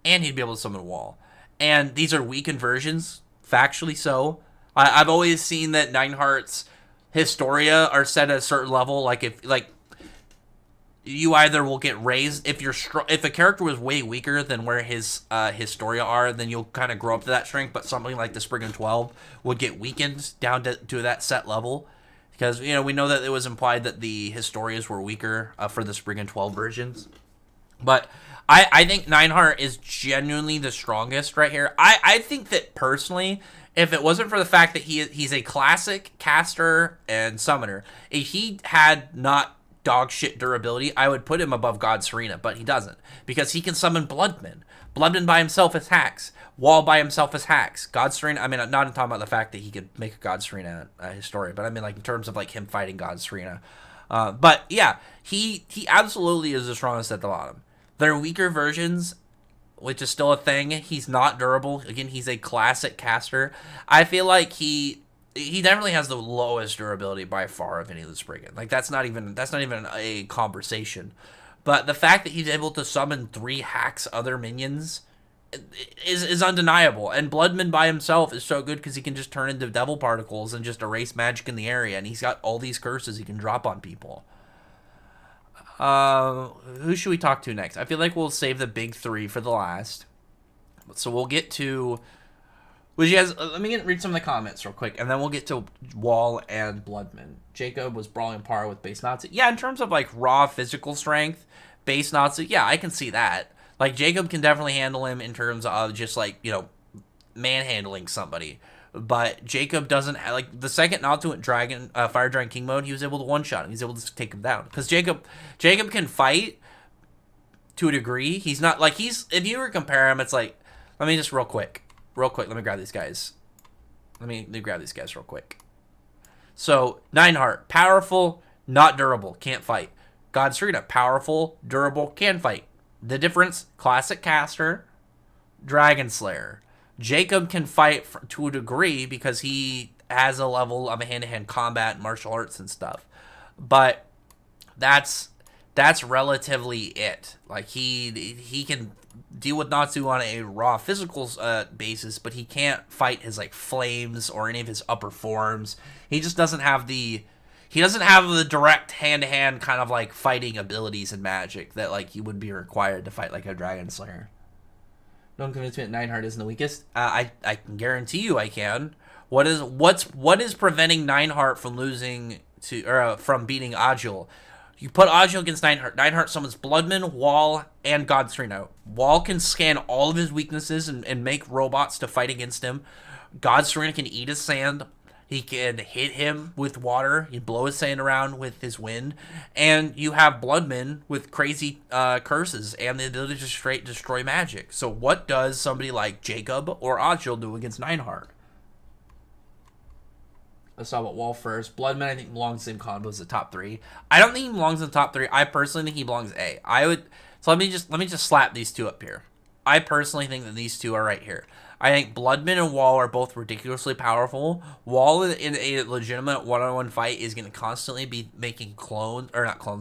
and he'd be able to summon Wall. And these are weakened versions. Factually so. I've always seen that Nineheart's Historia are set at a certain level. Like, if you either will get raised if a character was way weaker than where his Historia are, then you'll kind of grow up to that strength. But something like the Spriggan 12 would get weakened down to that set level, because we know that it was implied that the Historias were weaker for the Spriggan 12 versions. But I think Nineheart is genuinely the strongest right here. I think that personally, if it wasn't for the fact that he's a classic caster and summoner, if he had not dog shit durability, I would put him above God Serena, but he doesn't, because he can summon Bloodman. Bloodman by himself is hacks. Wall by himself is hacks. God Serena, I mean, I'm not talking about the fact that he could make a God Serena Historia, but I mean like in terms of like him fighting God Serena. But yeah, he absolutely is the strongest at the bottom. Their weaker versions, which is still a thing, he's not durable. Again, he's a classic caster. I feel like he definitely has the lowest durability by far of any of the Spriggan. Like, that's not even a conversation. But the fact that he's able to summon 3 hacks other minions is undeniable. And Bloodman by himself is so good because he can just turn into devil particles and just erase magic in the area. And he's got all these curses he can drop on people. Who should we talk to next? I feel like we'll save the big 3 for the last. So we'll get to... let me read some of the comments real quick, and then we'll get to Wall and Bloodman. Jacob was brawling par with base Natsu. Yeah, in terms of like raw physical strength, base Natsu, yeah, I can see that. Like, Jacob can definitely handle him in terms of just like, manhandling somebody. But Jacob doesn't have, like, the second Natsu went Fire Dragon King mode, he was able to one-shot him. He was able to take him down. Because Jacob can fight to a degree. He's not, like, if you were to compare him, it's like, let me just real quick, let me grab these guys. Let me grab these guys real quick. So, Nineheart, powerful, not durable, can't fight. God Serena, powerful, durable, can fight. The difference, classic caster, Dragon Slayer. Jacob can fight to a degree because he has a level of hand-to-hand combat, martial arts, and stuff. But that's relatively it. Like, he can deal with Natsu on a raw physical basis, but he can't fight his like flames or any of his upper forms. He just doesn't have the he doesn't have the direct hand-to-hand kind of like fighting abilities in Magic that like you would be required to fight like a Dragon Slayer. Don't convince me that Nineheart isn't the weakest. I can guarantee you I can. What is preventing Nineheart from losing to from beating Agil? You put Agil against Nineheart. Nineheart summons Bloodman, Wall, and God Serena. Wall can scan all of his weaknesses and make robots to fight against him. God Serena can eat his sand. He can hit him with water. He blow his sand around with his wind. And you have Bloodman with crazy curses and the ability to straight destroy magic. So what does somebody like Jacob or Agil do against Nineheart? Let's talk about Wall first. Bloodman, I think, belongs in the same combo as the top 3. I don't think he belongs in the top 3. I personally think he belongs A. So let me just slap these two up here. I personally think that these two are right here. I think Bloodman and Wall are both ridiculously powerful. Wall in a legitimate one-on-one fight is going to constantly be making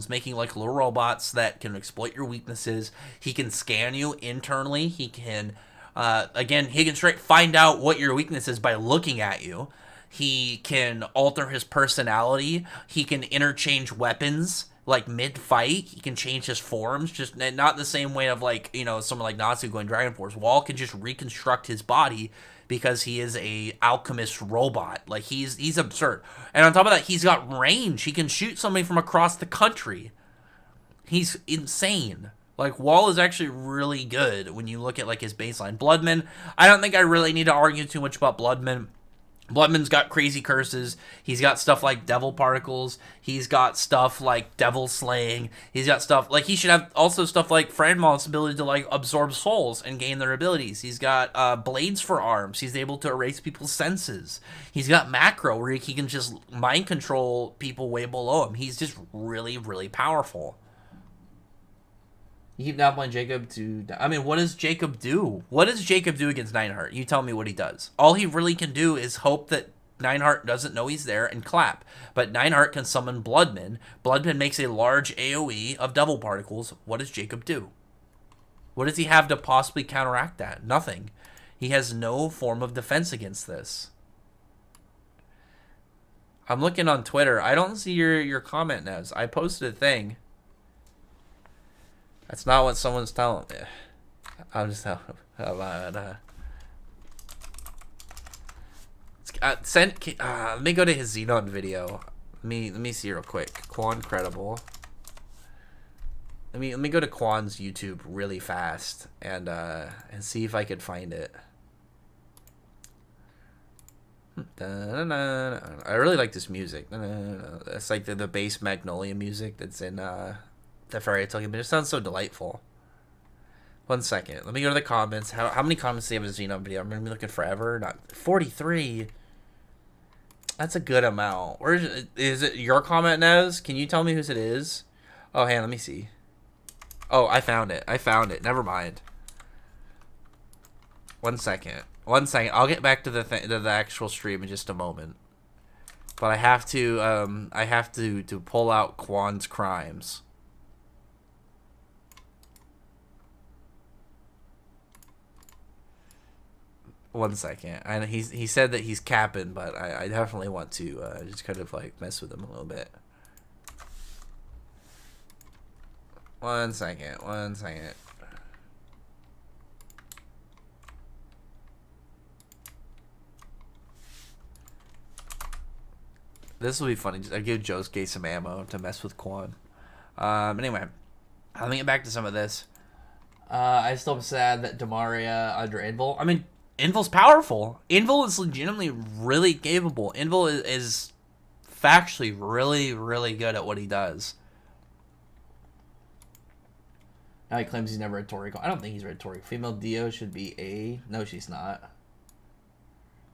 making like little robots that can exploit your weaknesses. He can scan you internally. He can, he can straight find out what your weakness is by looking at you. He can alter his personality. He can interchange weapons like mid-fight. He can change his forms, just not the same way of like, someone like Natsu going Dragon Force. Wall can just reconstruct his body because he is a alchemist robot. Like he's absurd. And on top of that, he's got range. He can shoot somebody from across the country. He's insane. Like, Wall is actually really good when you look at like his baseline. Bloodman, I don't think I really need to argue too much about Bloodman. Bloodman's got crazy curses. He's got stuff like devil particles. He's got stuff like devil slaying. He's got stuff like, he should have also stuff like Franmal's ability to like absorb souls and gain their abilities. He's got blades for arms. He's able to erase people's senses. He's got macro where he can just mind control people way below him. He's just really, really powerful. You keep downplaying Jacob to... I mean, what does Jacob do? What does Jacob do against Nineheart? You tell me what he does. All he really can do is hope that Nineheart doesn't know he's there and clap. But Nineheart can summon Bloodman. Bloodman makes a large AoE of devil particles. What does Jacob do? What does he have to possibly counteract that? Nothing. He has no form of defense against this. I'm looking on Twitter. I don't see your comment, Nevs. I posted a thing. That's not what someone's telling me. I'm just telling about let me go to his Xenon video. Let me see real quick. Quan Credible. Let me go to Quan's YouTube really fast and see if I could find it. I really like this music. It's like the bass Magnolia music that's in the fairy tale game, but it sounds so delightful. 1 second. Let me go to the comments. How many comments do you have in a Xenon video? I'm going to be looking forever. Not 43. That's a good amount. Where is it your comment, Nez? Can you tell me whose it is? Oh, hey, let me see. Oh, I found it. Never mind. 1 second. 1 second. I'll get back to the actual stream in just a moment. But I have to pull out Quan's crimes. 1 second. And he said that he's capping, but I definitely want to just kind of like mess with him a little bit. 1 second. 1 second. This will be funny. I give Josuke some ammo to mess with Quan. Anyway, let me get back to some of this. I still am sad that Demaria under Invul. I mean, Invul's powerful. Invul is legitimately really capable. Invul is factually really, really good at what he does. Now he claims he's never read Toriko. I don't think he's read Toriko. Female Dio should be A. No, she's not.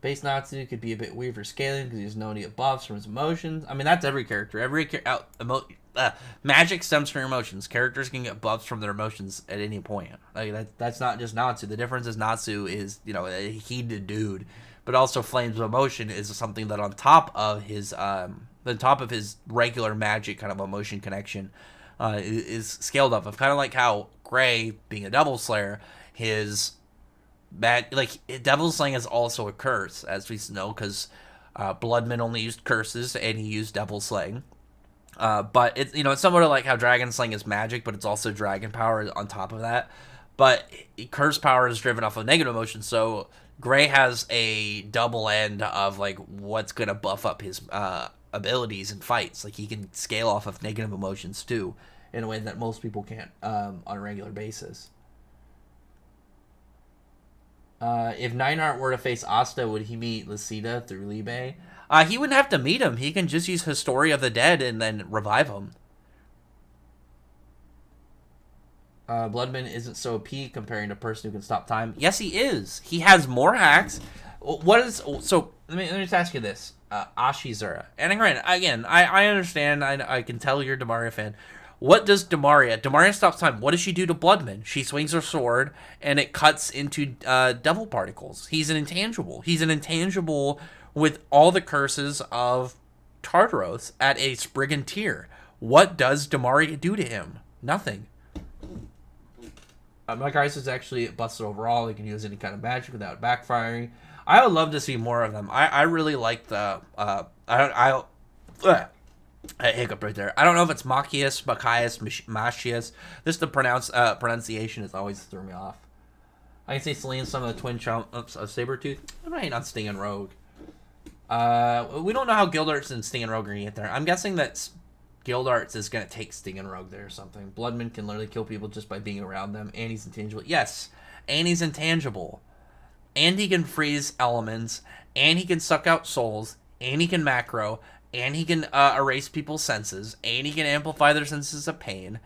Base Natsu could be a bit weird for scaling because he has no need buffs from his emotions. I mean, that's every character. Magic stems from your emotions. Characters can get buffs from their emotions at any point. Like that's not just Natsu. The difference is Natsu is, a heated dude, but also Flames of Emotion is something that on top of his regular magic kind of emotion connection is scaled up. Of kind of like how Gray, being a Devil Slayer, his Devil Slaying is also a curse, as we know, because Bloodman only used curses, and he used Devil Slaying. But it's it's somewhat like how Dragon Slaying is magic, but it's also dragon power on top of that. But curse power is driven off of negative emotion, so Gray has a double end of like what's gonna buff up his abilities in fights. Like he can scale off of negative emotions too, in a way that most people can't on a regular basis. If Nineheart were to face Asta, would he meet Lucida through Libe? He wouldn't have to meet him. He can just use Historia of the Dead and then revive him. Bloodman isn't so OP comparing to a person who can stop time. Yes, he is. He has more hacks. What is so? Let me just ask you this: Ashizura. And again, I understand. I can tell you're a Demaria fan. What does Demaria stops time? What does she do to Bloodman? She swings her sword and it cuts into devil particles. He's an intangible. He's an intangible with all the curses of Tartaros at a Spriggan tier. What does Demaria do to him? Nothing. My Ice is actually busted overall. He can use any kind of magic without backfiring. I would love to see more of them. I really like the I hiccup right there. I don't know if it's Machias, Machias. This the pronunciation is always threw me off. I can say Celine some of the twin of Sabretooth. I'm not hating on Sting and Rogue. We don't know how Gildarts and Sting and Rogue are gonna get there. I'm guessing that Gildarts is gonna take Sting and Rogue there or something. Bloodman can literally kill people just by being around them, and he's intangible. Yes, and he's intangible. And he can freeze elements, and he can suck out souls, and he can macro, and he can erase people's senses, and he can amplify their senses of pain,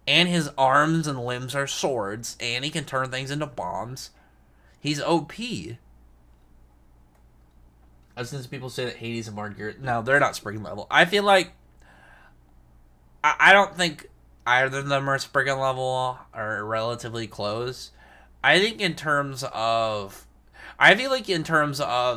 and his arms and limbs are swords, and he can turn things into bombs. He's OP. Since people say that Hades and Martyr, no, they're not Spriggan level. I feel like I don't think either of them are Spriggan level or relatively close. I think in terms of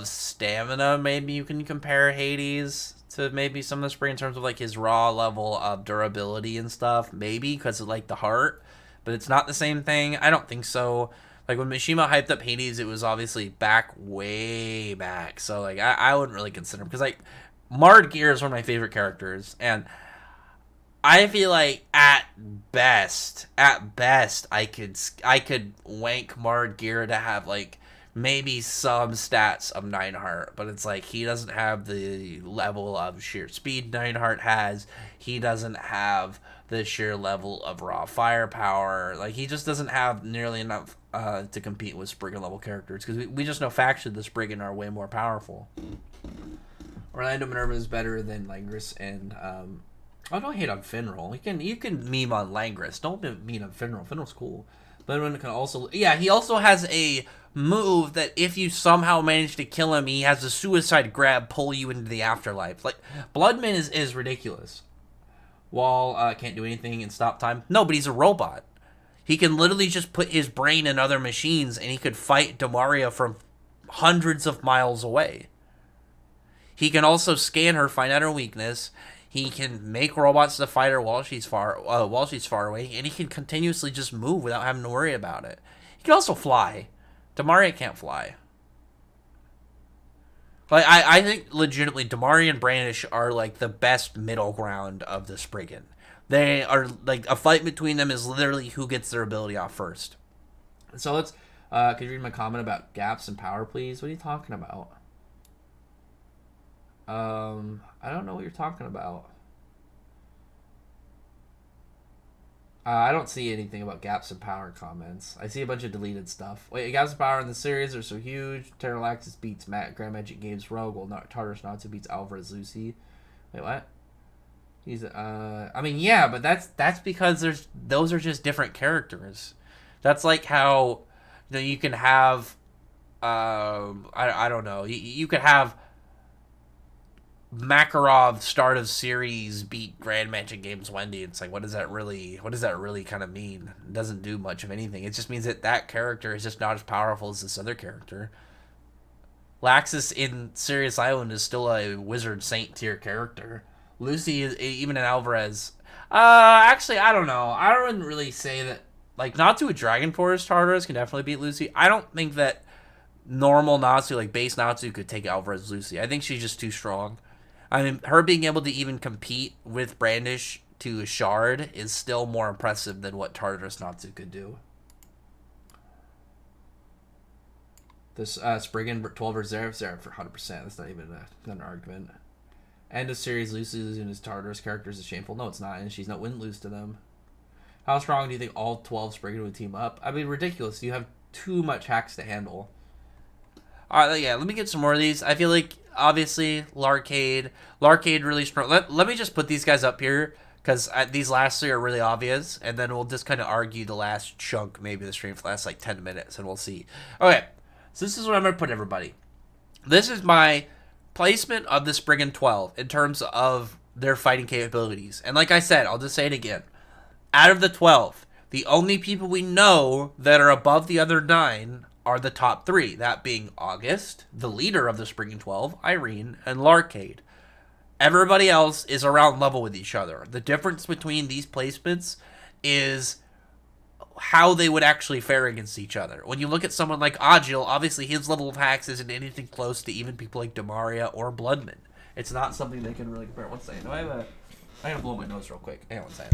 stamina, maybe you can compare Hades to maybe some of the Spriggan in terms of like his raw level of durability and stuff. Maybe because of like the heart, but it's not the same thing. I don't think so. Like when Mishima hyped up Hades, it was obviously way back. So like I wouldn't really consider him because like Marred Gear is one of my favorite characters, and I feel like at best, I could wank Marred Gear to have like maybe some stats of Nineheart, but it's like he doesn't have the level of sheer speed Nineheart has. He doesn't have the sheer level of raw firepower. Like he just doesn't have nearly enough to compete with Spriggan level characters because we just know factually the Spriggan are way more powerful. Orlando Minerva is better than Langris and I don't hate on Finral. You can meme on Langris. Don't meme on Finral. Finral's cool. Bloodman can also... Yeah, he also has a move that if you somehow manage to kill him, he has a suicide grab pull you into the afterlife. Like, Bloodman is ridiculous. Wall can't do anything and stop time. No, but he's a robot. He can literally just put his brain in other machines and he could fight Demaria from hundreds of miles away. He can also scan her, find out her weakness. He can make robots to fight her while she's far away, and he can continuously just move without having to worry about it. He can also fly. Demaria can't fly. Like I think legitimately Demaria and Brandish are like the best middle ground of the Spriggan. They are like a fight between them is literally who gets their ability off first. So let's could you read my comment about gaps in power, please? What are you talking about? I don't know what you're talking about. I don't see anything about gaps in power comments. I see a bunch of deleted stuff. Wait, gaps in power in the series are so huge. Terralaxis beats Grand Magic Games Rogue, while Tartarus Natsu beats Alvarez Lucy. Wait, what? He's I mean, yeah, but that's because those are just different characters. That's like how you can have I don't know. You could have Makarov start of series beat Grand Magic Games Wendy. It's like what does that really kind of mean? It doesn't do much of anything. It just means that character is just not as powerful as this other character. Laxus in Sirius Island is still a wizard saint tier character. Lucy is even in Alvarez. Actually I don't know. I wouldn't really say that like Natsu with Dragon Force Tartarus can definitely beat Lucy. I don't think that normal Natsu, like base Natsu, could take Alvarez Lucy. I think she's just too strong. I mean, her being able to even compete with Brandish to Shard is still more impressive than what Tartarus Natsu could do. This Spriggan 12 or Zeref for 100%. That's not even an argument. End of series, Lucy losing his Tartarus characters is shameful. No, it's not, and she's not wouldn't lose to them. How strong do you think all 12 Spriggan would team up? I mean, ridiculous. You have too much hacks to handle. Alright, yeah, let me get some more of these. I feel like, obviously, Larcade really strong. Let me just put these guys up here, because these last three are really obvious, and then we'll just kind of argue the last chunk, maybe the stream for the last, like, 10 minutes, and we'll see. Okay, so this is where I'm going to put everybody. This is my placement of the Spriggan 12 in terms of their fighting capabilities. And like I said, I'll just say it again. Out of the 12, the only people we know that are above the other 9 are the top 3. That being August, the leader of the Spriggan 12, Irene, and Larcade. Everybody else is around level with each other. The difference between these placements is how they would actually fare against each other. When you look at someone like Agil, obviously his level of hacks isn't anything close to even people like Demaria or Bloodman. It's not something they can really compare. One second. I gotta blow my nose real quick. Hang on one second.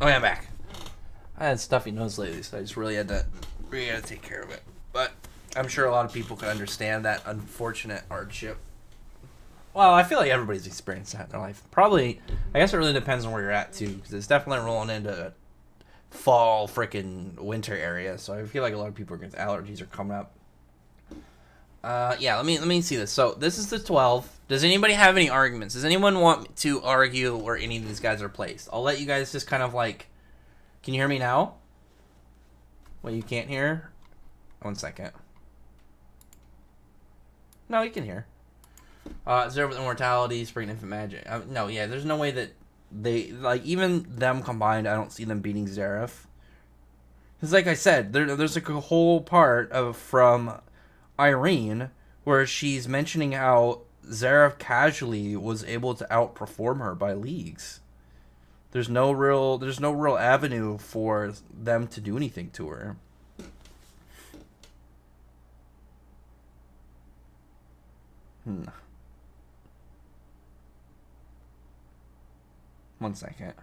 Oh yeah, I'm back. I had stuffy nose lately, so I just really had to take care of it. But I'm sure a lot of people can understand that unfortunate hardship. Well, I feel like everybody's experienced that in their life. Probably, I guess it really depends on where you're at too, because it's definitely rolling into fall, freaking winter area. So I feel like a lot of people are getting allergies are coming up. Yeah, let me see this. So this is the 12. Does anybody have any arguments? Does anyone want to argue where any of these guys are placed? I'll let you guys just kind of like... Can you hear me now? Well, you can't hear? One second. No, you can hear. Zero with Immortality, Spriggan Infant Magic. No, yeah, there's no way that they... Like, even them combined, I don't see them beating Zeref. Because like I said, there's like a whole part of from Irene where she's mentioning how Zeref casually was able to outperform her by leagues. There's no real avenue for them to do anything to her. One second.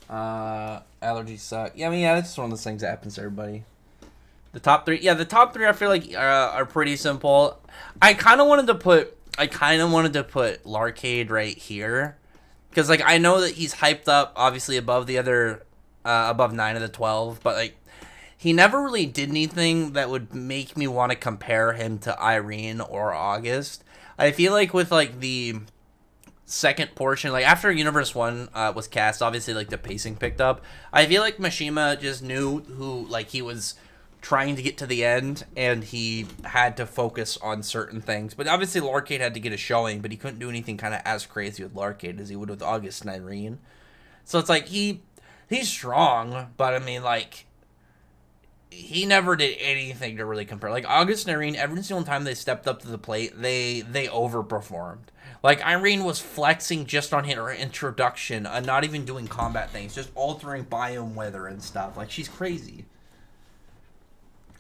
Allergies suck. Yeah, I mean, yeah, that's just one of those things that happens to everybody. The top 3, yeah, the top 3 I feel like are pretty simple. I kind of wanted to put Larcade right here, because like I know that he's hyped up, obviously above the other, above 9 of the 12, but like he never really did anything that would make me want to compare him to Irene or August. I feel like with like the second portion, like after Universe 1 was cast, obviously like the pacing picked up. I feel like Mishima just knew who, like he was trying to get to the end, and he had to focus on certain things. But obviously Larcade had to get a showing, but he couldn't do anything kind of as crazy with Larcade as he would with August and Irene. So it's like he's strong, but I mean like he never did anything to really compare. Like August and Irene, every single time they stepped up to the plate, they overperformed. Like Irene was flexing just on her introduction and not even doing combat things, just altering biome weather and stuff. Like she's crazy.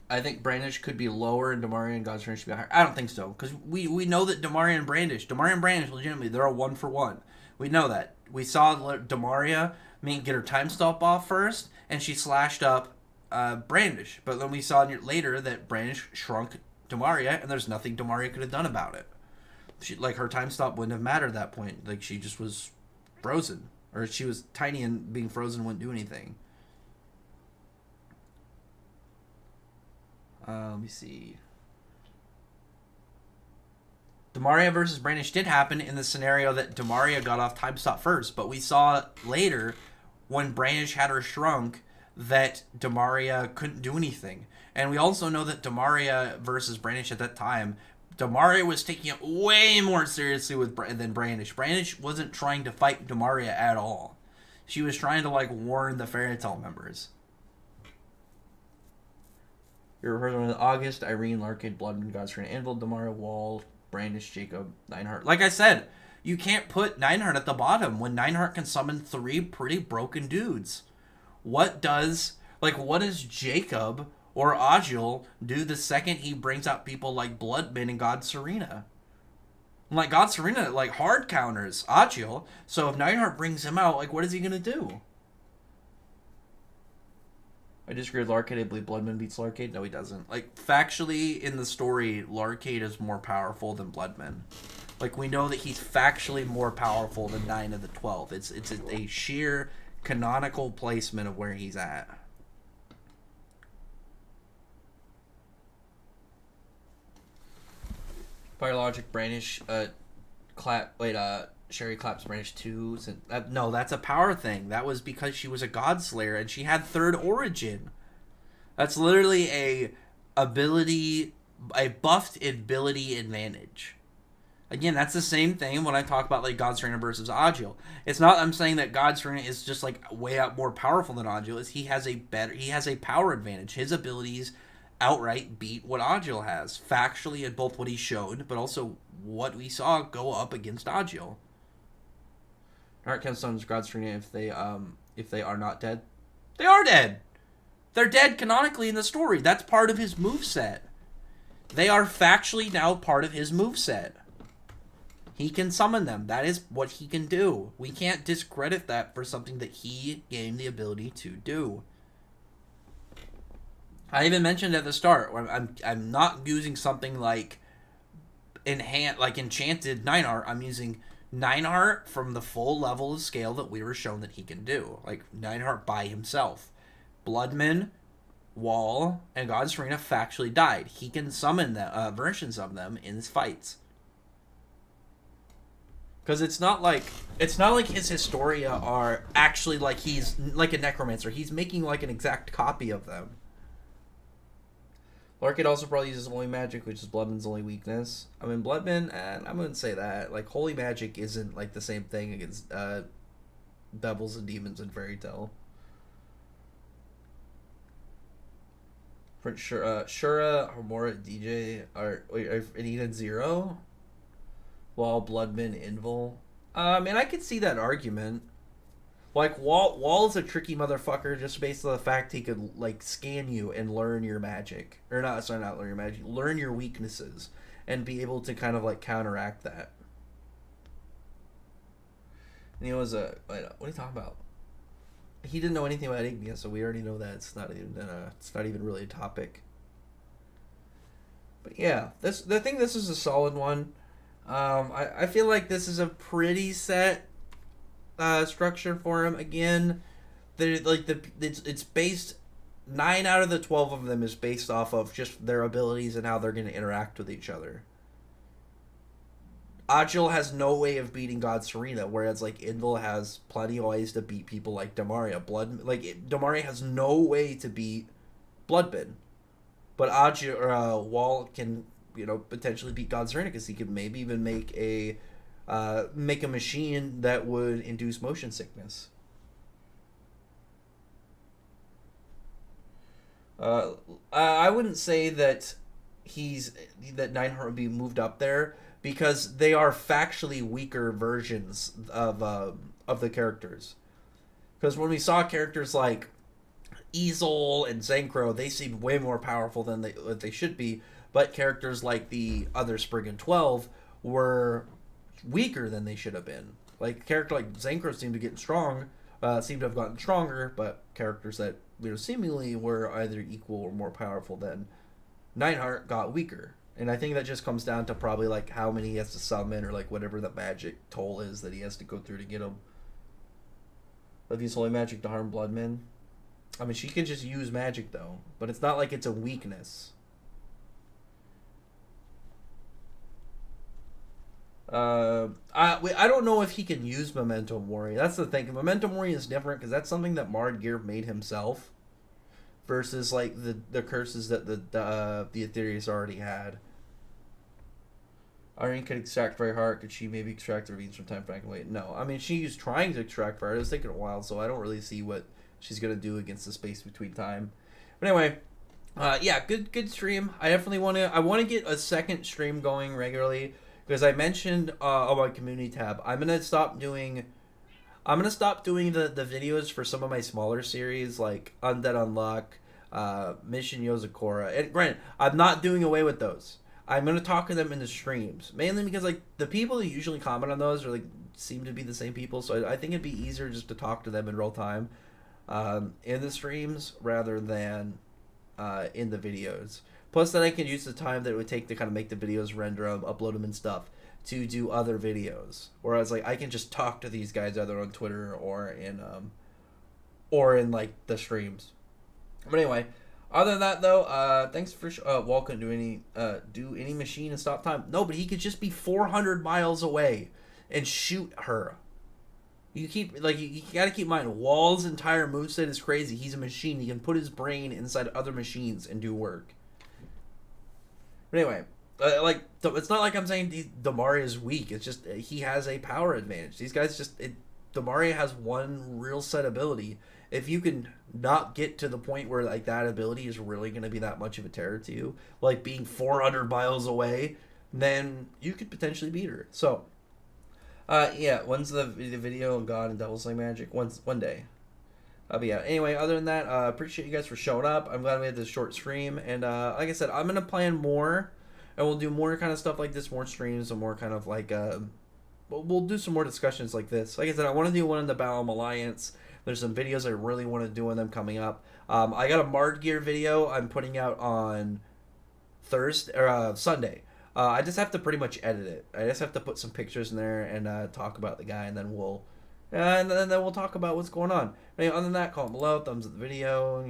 I think Brandish could be lower and Demaria and God's Turn should be higher. I don't think so, because we know that Demaria and Brandish, legitimately, they're a 1-for-1. We know that. We saw Demaria get her time stop off first, and she slashed up Brandish. But then we saw later that Brandish shrunk Demaria, and there's nothing Demaria could have done about it. Like her time stop wouldn't have mattered at that point. Like she just was frozen, or she was tiny and being frozen wouldn't do anything. Let me see. Demaria versus Brandish did happen in the scenario that Demaria got off time stop first, but we saw later when Brandish had her shrunk that Demaria couldn't do anything. And we also know that Demaria versus Brandish at that time, Demaria was taking it way more seriously than Brandish. Brandish wasn't trying to fight Demaria at all. She was trying to, like, warn the Fairy Tail members. Your first one in August, Irene, Larkade, Bloodman, Godscreen, Anvil, Demaria, Wall, Brandish, Jacob, Nineheart. Like I said, you can't put Nineheart at the bottom when Nineheart can summon 3 pretty broken dudes. What does Jacob or Agil do the second he brings out people like Bloodman and God Serena? Like, God Serena, like, hard counters Agil, so if Nineheart brings him out, like, what is he gonna do? I disagree with Larkade. I believe Bloodman beats Larkade. No, he doesn't. Like, factually, in the story, Larkade is more powerful than Bloodman. Like, we know that he's factually more powerful than 9 of the 12. It's a sheer canonical placement of where he's at. Fire Logic, Brandish, Sherry claps Brandish 2. No, that's a power thing. That was because she was a Godslayer and she had 3rd origin. That's literally a buffed ability advantage. Again, that's the same thing when I talk about, like, God Serena versus Agil. It's not I'm saying that God Serena is just, like, way out more powerful than Agil. He has a power advantage. His abilities outright beat what Agil has, factually, in both what he showed, but also what we saw go up against Agil. Art Chem summons God Serena if they are not dead. They are dead. They're dead canonically in the story. That's part of his moveset. They are factually now part of his moveset. He can summon them. That is what he can do. We can't discredit that for something that he gained the ability to do. I even mentioned at the start, I'm not using something like Enchanted Nineheart. I'm using Nineheart from the full level of scale that we were shown that he can do. Like, Nineheart by himself. Bloodman, Wall, and God Serena factually died. He can summon versions of them in his fights. Because it's not like his Historia are actually like he's like a necromancer. He's making like an exact copy of them. Larkade also probably uses Holy Magic, which is Bloodman's only weakness. I mean, Bloodman, I wouldn't say that. Like, Holy Magic isn't like the same thing against devils and demons in Fairy Tail. Shura, Homura, DJ are Eden Zero, while Bloodman, Invul. And I could see that argument. Like, Wall's a tricky motherfucker just based on the fact he could, like, scan you and learn your magic. Or not learn your magic, learn your weaknesses. And be able to kind of, like, counteract that. And he was what are you talking about? He didn't know anything about Ignia, so we already know that it's not even really a topic. But yeah, I think this is a solid one. I feel like this is a pretty set structure for him. Again, it's based 9 out of the 12 of them is based off of just their abilities and how they're going to interact with each other. Agil has no way of beating God Serena, whereas like Invul has plenty of ways to beat people like Demaria. Demaria has no way to beat Bloodman, but Wall can potentially beat God Serena because he could maybe even make a machine that would induce motion sickness. I wouldn't say that Nineheart would be moved up there because they are factually weaker versions of the characters. Because when we saw characters like Easel and Zenkro, they seemed way more powerful than they should be. But characters like the other Spriggan 12 were weaker than they should have been. Like, a character like Zenkro seemed to have gotten stronger, but characters that seemingly were either equal or more powerful than Nineheart got weaker. And I think that just comes down to probably like how many he has to summon or like whatever the magic toll is that he has to go through to get him. But use Holy Magic to harm Bloodman. I mean, she can just use magic though, but it's not like it's a weakness. I don't know if he can use Memento Mori. That's the thing. Memento Mori is different because that's something that Mardgeir made himself, versus like the curses that the Aetherius already had. Irene could extract very hard. Could she maybe extract the ravines from time to time? Wait, no. I mean, she's trying to extract fire. It's taking a while, so I don't really see what she's gonna do against the space between time. But anyway, yeah, good stream. I definitely want to get a second stream going regularly because I mentioned on my community tab. I'm gonna stop doing the videos for some of my smaller series like Undead Unlock, Mission Yozakura. And granted, I'm not doing away with those. I'm gonna talk to them in the streams, mainly because like the people who usually comment on those are like seem to be the same people. So I think it'd be easier just to talk to them in real time, in the streams rather than in the videos. Plus, then I can use the time that it would take to kind of make the videos, render them, upload them, and stuff to do other videos. Whereas like I can just talk to these guys either on Twitter or in like the streams. But anyway. Other than that, though, thanks for Walt couldn't do any machine and stop time. No, but he could just be 400 miles away and shoot her. You gotta keep in mind, Wall's entire moveset is crazy. He's a machine. He can put his brain inside other machines and do work. But anyway, it's not like I'm saying Demaria is weak. It's just he has a power advantage. These guys Demaria has one real set ability. If you can not get to the point where like that ability is really going to be that much of a terror to you, like being 400 miles away, then you could potentially beat her. So, yeah, when's the video on God and Devil Slay Magic? One day. But yeah, anyway, other than that, appreciate you guys for showing up. I'm glad we had this short stream. And like I said, I'm going to plan more, and we'll do more kind of stuff like this, more streams, and more kind of like, we'll do some more discussions like this. Like I said, I want to do one in the Balam Alliance. There's some videos I really want to do on them coming up. I got a Mard Gear video I'm putting out on Thursday or Sunday. I just have to pretty much edit it. I just have to put some pictures in there and talk about the guy, and then we'll talk about what's going on. Anyway, other than that, comment below, thumbs up the video.